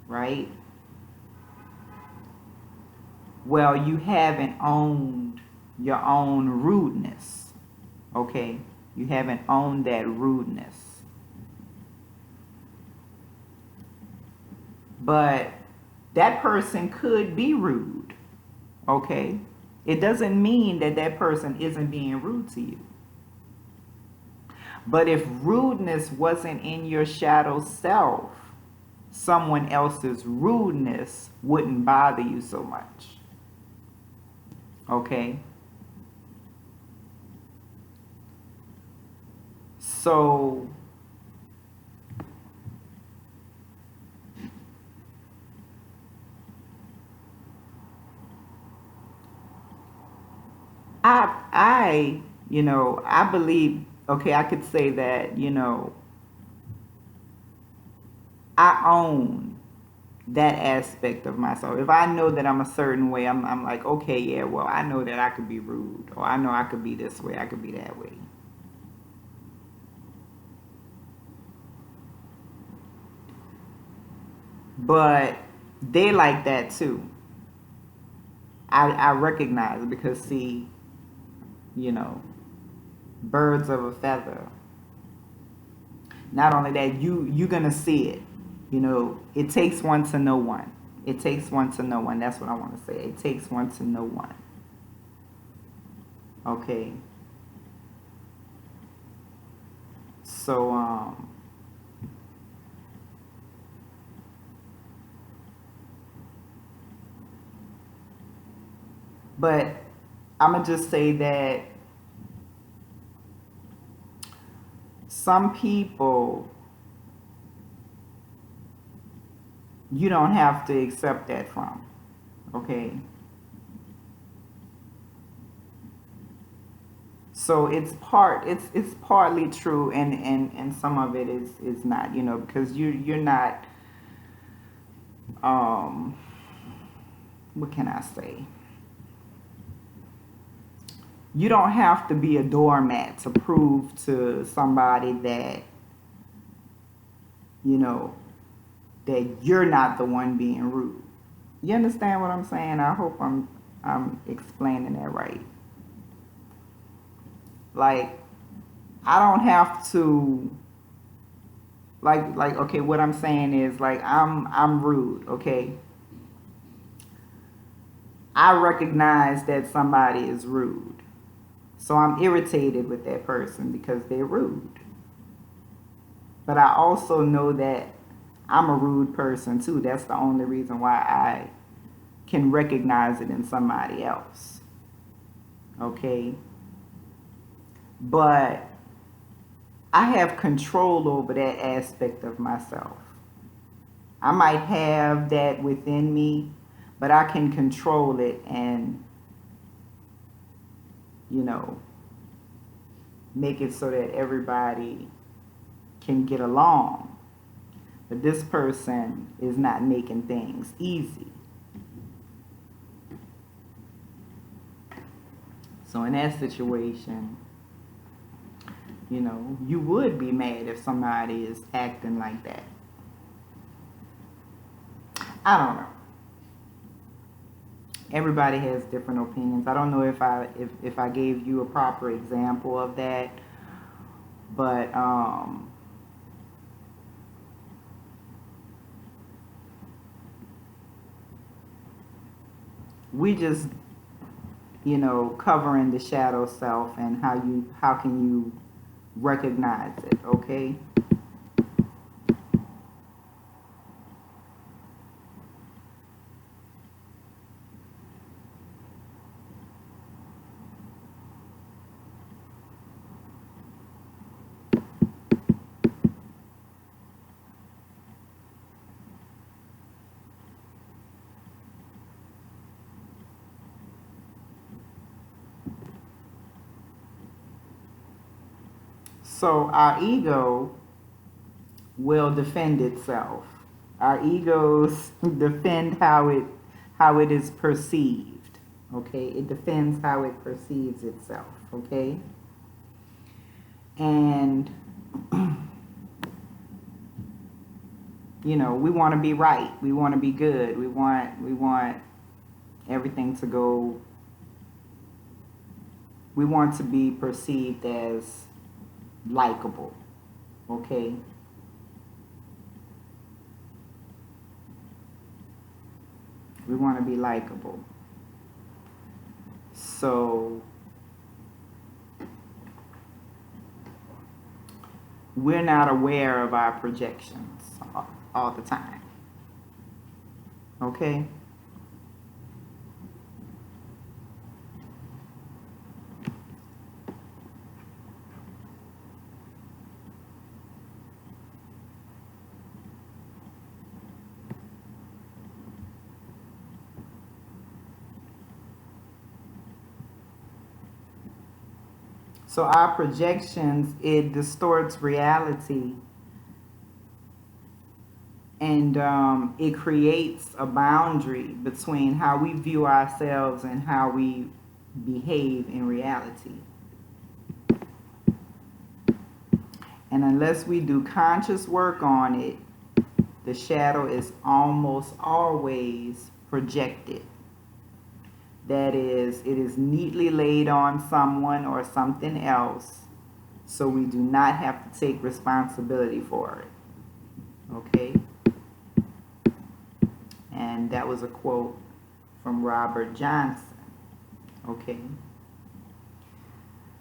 S1: right? Well, you haven't owned your own rudeness. Okay? You haven't owned that rudeness. But that person could be rude. Okay? It doesn't mean that that person isn't being rude to you. But if rudeness wasn't in your shadow self, someone else's rudeness wouldn't bother you so much. Okay? So I believe, okay, I could say that, I own that aspect of myself. If I know that I'm a certain way, I'm like, okay, yeah, well, I know that I could be rude, or I know I could be this way, I could be that way. But they like that too. I recognize it because, see, you know, birds of a feather. Not only that, you're gonna see it. It takes one to know one. It takes one to know one. That's what I want to say. It takes one to know one. Okay. So but I'm gonna just say that some people, you don't have to accept that from. Okay. So it's partly true, and some of it is not, because you're not, um what can I say? You don't have to be a doormat to prove to somebody that, you know, that you're not the one being rude. You understand what I'm saying? I hope I'm explaining that right. Like, I don't have to, like okay, what I'm saying is, like, I'm rude, okay? I recognize that somebody is rude. So I'm irritated with that person because they're rude. But I also know that I'm a rude person too. That's the only reason why I can recognize it in somebody else. Okay? But I have control over that aspect of myself. I might have that within me, but I can control it and, you know, make it so that everybody can get along. But this person is not making things easy. So in that situation, you know, you would be mad if somebody is acting like that. I don't know. Everybody has different opinions. I don't know if I gave you a proper example of that, but we just, you know, covering the shadow self and how can you recognize it, okay? So our ego will defend itself. Our egos defend how it is perceived. Okay? It defends how it perceives itself, okay? And you know, we want to be right. We want to be good. We want everything to go. We want to be perceived as likable, okay? We want to be likable. So we're not aware of our projections all the time, okay? So our projections, it distorts reality, and it creates a boundary between how we view ourselves and how we behave in reality. And unless we do conscious work on it, the shadow is almost always projected. That is, it is neatly laid on someone or something else, so we do not have to take responsibility for it. Okay? And that was a quote from Robert Johnson. Okay?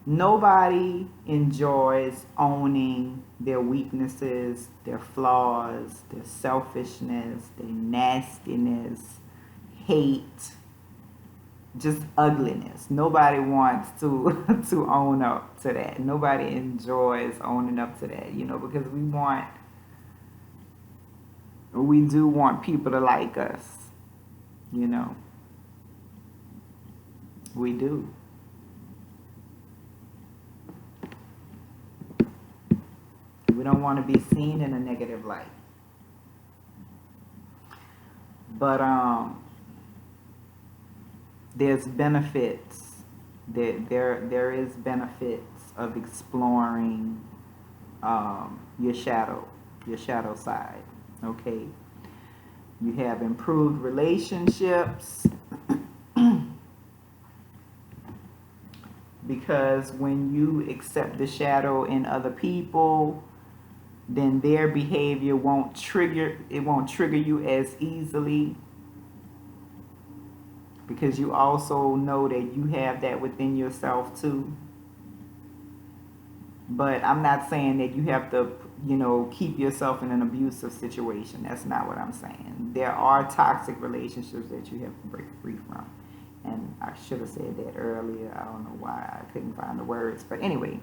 S1: Nobody enjoys owning their weaknesses, their flaws, their selfishness, their nastiness, hate, just ugliness. Nobody wants to to own up to that. Nobody enjoys owning up to that, you know, because we do want people to like us, you know. We do. We don't want to be seen in a negative light. But there's benefits. There is benefits of exploring your shadow side. Okay, you have improved relationships because when you accept the shadow in other people, then their behavior won't trigger you as easily, because you also know that you have that within yourself too. But I'm not saying that you have to, you know, keep yourself in an abusive situation. That's not what I'm saying. There are toxic relationships that you have to break free from. And I should have said that earlier. I don't know why I couldn't find the words. But anyway,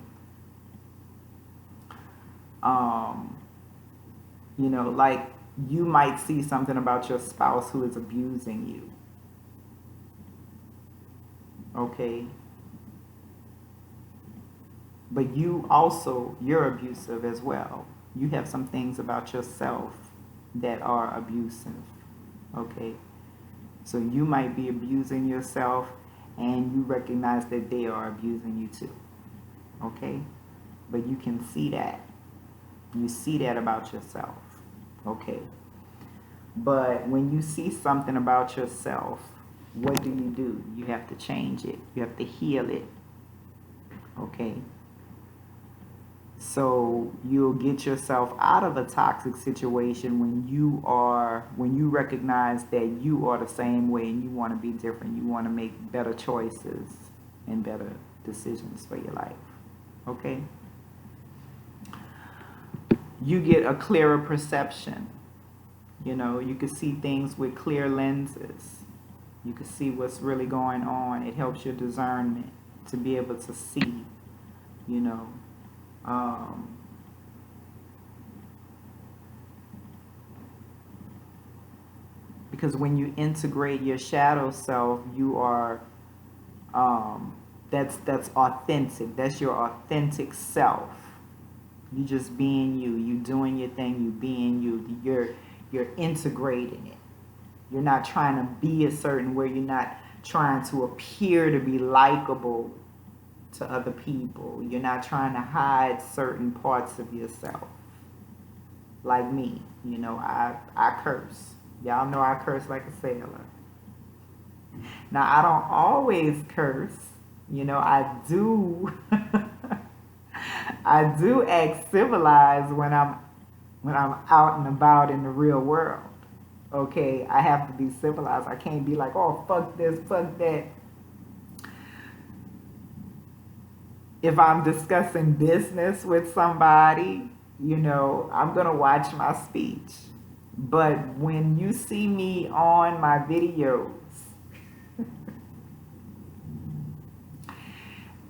S1: You know, like you might see something about your spouse who is abusing you. Okay? But you're abusive as well. You have some things about yourself that are abusive. Okay? So you might be abusing yourself and you recognize that they are abusing you too. Okay? But you can see that. You see that about yourself. Okay? But when you see something about yourself, what do? You have to change it. You have to heal it. Okay? So you'll get yourself out of a toxic situation when you recognize that you are the same way and you want to be different. You want to make better choices and better decisions for your life. Okay? You get a clearer perception. You know, you can see things with clear lenses. You can see what's really going on. It helps your discernment to be able to see, you know. Because when you integrate your shadow self, you are that's authentic. That's your authentic self. You just being you. You doing your thing. You being you. You're integrating it. You're not trying to be a certain way. You're not trying to appear to be likable to other people. You're not trying to hide certain parts of yourself. Like me, you know, I curse. Y'all know I curse like a sailor. Now I don't always curse. You know, I do I do act civilized when I'm out and about in the real world. Okay, I have to be civilized. I can't be like, oh, fuck this, fuck that. If I'm discussing business with somebody, you know, I'm going to watch my speech. But when you see me on my videos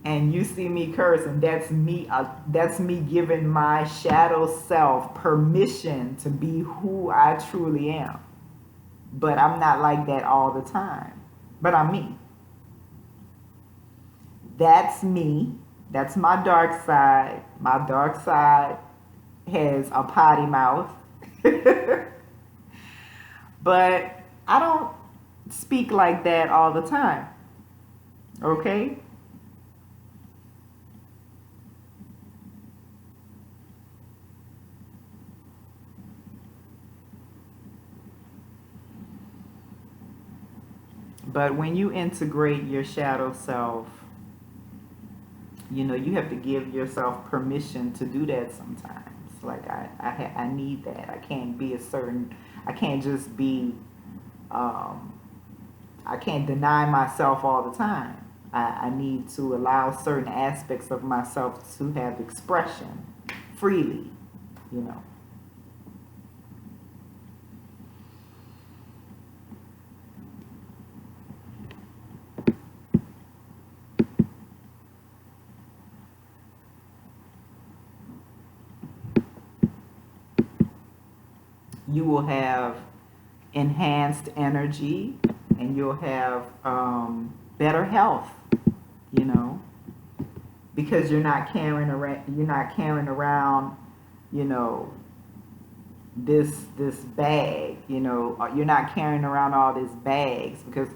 S1: and you see me cursing, that's me giving my shadow self permission to be who I truly am. But I'm not like that all the time. But I'm me. That's me. That's my dark side. My dark side has a potty mouth. But I don't speak like that all the time. Okay? But when you integrate your shadow self, you know, you have to give yourself permission to do that sometimes. Like I need that. I can't be a certain. I can't just be. I can't deny myself all the time. I need to allow certain aspects of myself to have expression freely. You know. You will have enhanced energy and you'll have better health, you know, because you're not carrying around, you know, this bag, you know, you're not carrying around all these bags, because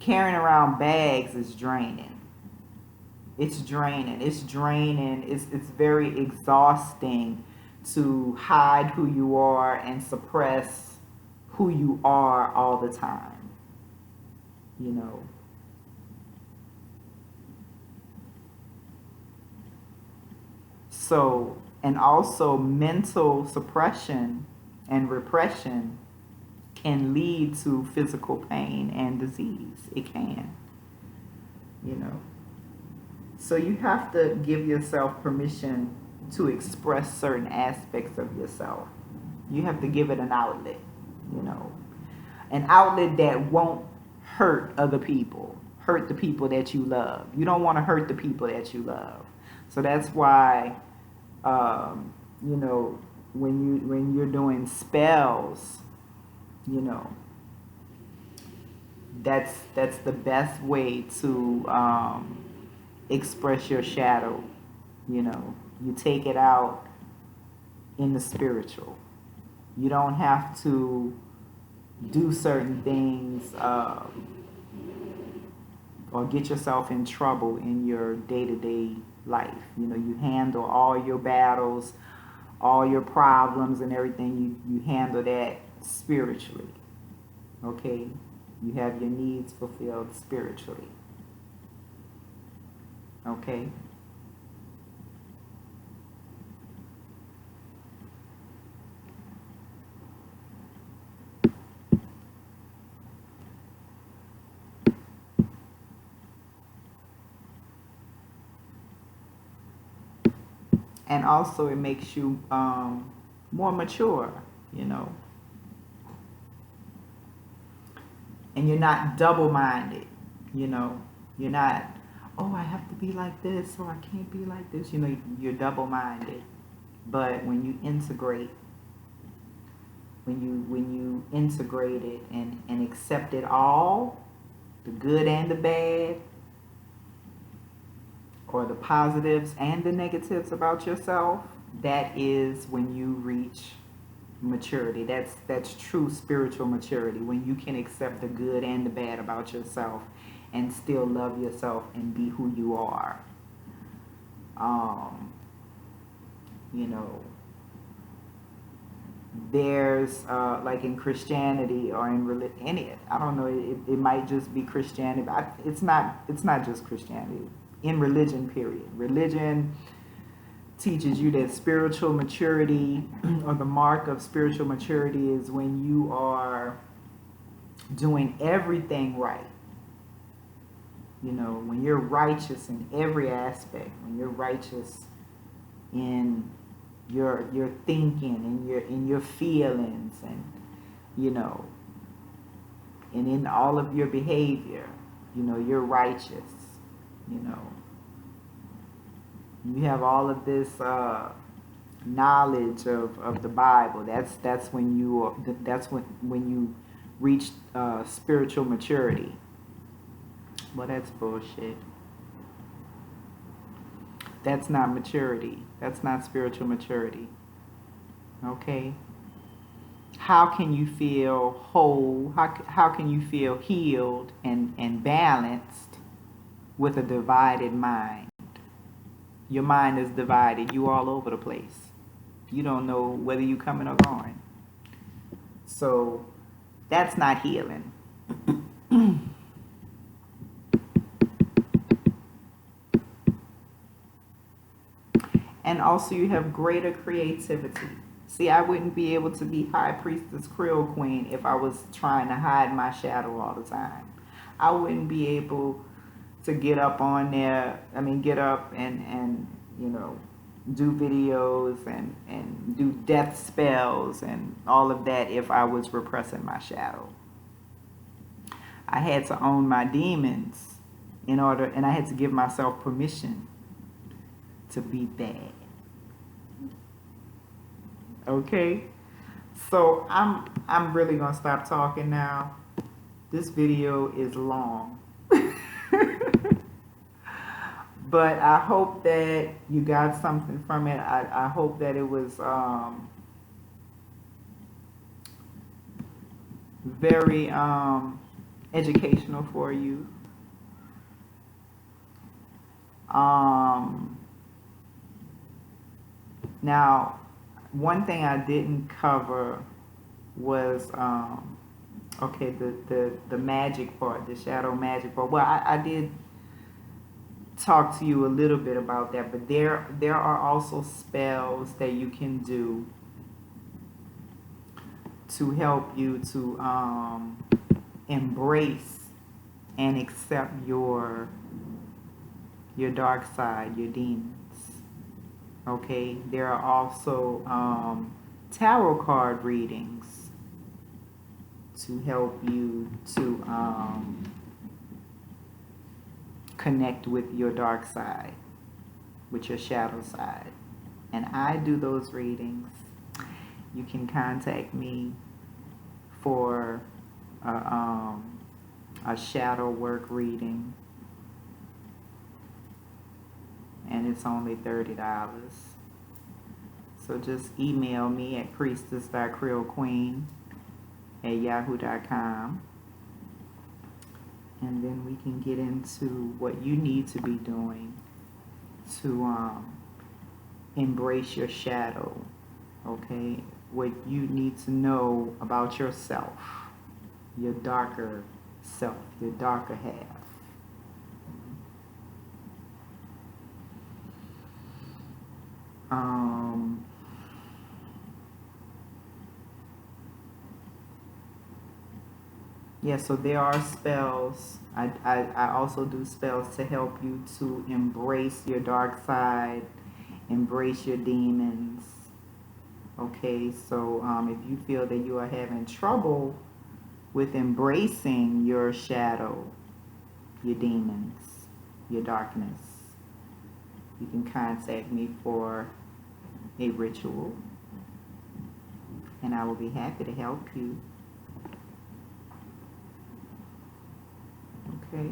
S1: carrying around bags is draining. It's draining. It's draining. It's very exhausting to hide who you are and suppress who you are all the time. You know. So, and also mental suppression and repression can lead to physical pain and disease. It can. You know. So you have to give yourself permission to express certain aspects of yourself. You have to give it an outlet, you know. An outlet that won't hurt other people, hurt the people that you love. You don't want to hurt the people that you love. So that's why, you know, when you're doing spells, you know, that's the best way to express your shadow. You know, you take it out in the spiritual. You don't have to do certain things or get yourself in trouble in your day-to-day life. You know, you handle all your battles, all your problems and everything, you handle that spiritually. Okay? You have your needs fulfilled spiritually. Okay? And also it makes you more mature, you know. And you're not double-minded, you know. You're not, oh, I have to be like this or I can't be like this. You know, you're double-minded. But when you integrate, when you integrate it and accept it all, the good and the bad, or the positives and the negatives about yourself, that is when you reach maturity. That's true spiritual maturity, when you can accept the good and the bad about yourself and still love yourself and be who you are. You know, there's like in Christianity or in any, I don't know, it might just be Christianity, but it's not just Christianity. In religion, period. Religion teaches you that spiritual maturity or the mark of spiritual maturity is when you are doing everything right. You know, when you're righteous in every aspect, when you're righteous in your thinking and your feelings, and you know, and in all of your behavior, you know, you're righteous. You know, you have all of this knowledge of the Bible. That's when you reach spiritual maturity. Well, that's bullshit. That's not maturity. That's not spiritual maturity. Okay? How can you feel whole? How can you feel healed and balanced with a divided mind? Your mind is divided. You all over the place. You don't know whether you coming or going. So that's not healing. And also you have greater creativity. See, I wouldn't be able to be high priestess Creole Queen if I was trying to hide my shadow all the time. I wouldn't be able to get up on there, get up and you know, do videos and do death spells and all of that if I was repressing my shadow. I had to own my demons and I had to give myself permission to be bad. Okay? So I'm really gonna stop talking now. This video is long. But I hope that you got something from it. I hope that it was very educational for you. Now, one thing I didn't cover was okay, the magic part, the shadow magic part. Well, I did talk to you a little bit about that, but there are also spells that you can do to help you to embrace and accept your dark side, your demons. Okay, there are also tarot card readings to help you to connect with your dark side, with your shadow side. And I do those readings. you can contact me for a shadow work reading, and it's only $30. So just email me at priestess.creolequeen@yahoo.com, and then we can get into what you need to be doing to embrace your shadow, okay? What you need to know about yourself, your darker self, your darker half. Yeah, so there are spells. I also do spells to help you to embrace your dark side, embrace your demons. Okay, so if you feel that you are having trouble with embracing your shadow, your demons, your darkness, you can contact me for a ritual, and I will be happy to help you. Okay.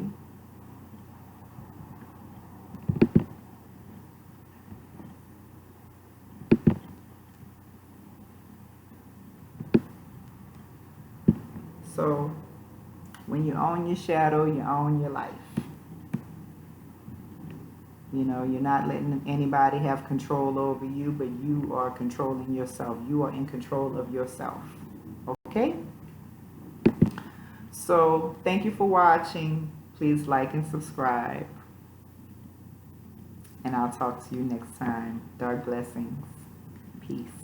S1: So when you own your shadow, you own your life. You know, you're not letting anybody have control over you, but you are controlling yourself. You are in control of yourself. Okay? So thank you for watching. Please like and subscribe. And I'll talk to you next time. Dark blessings. Peace.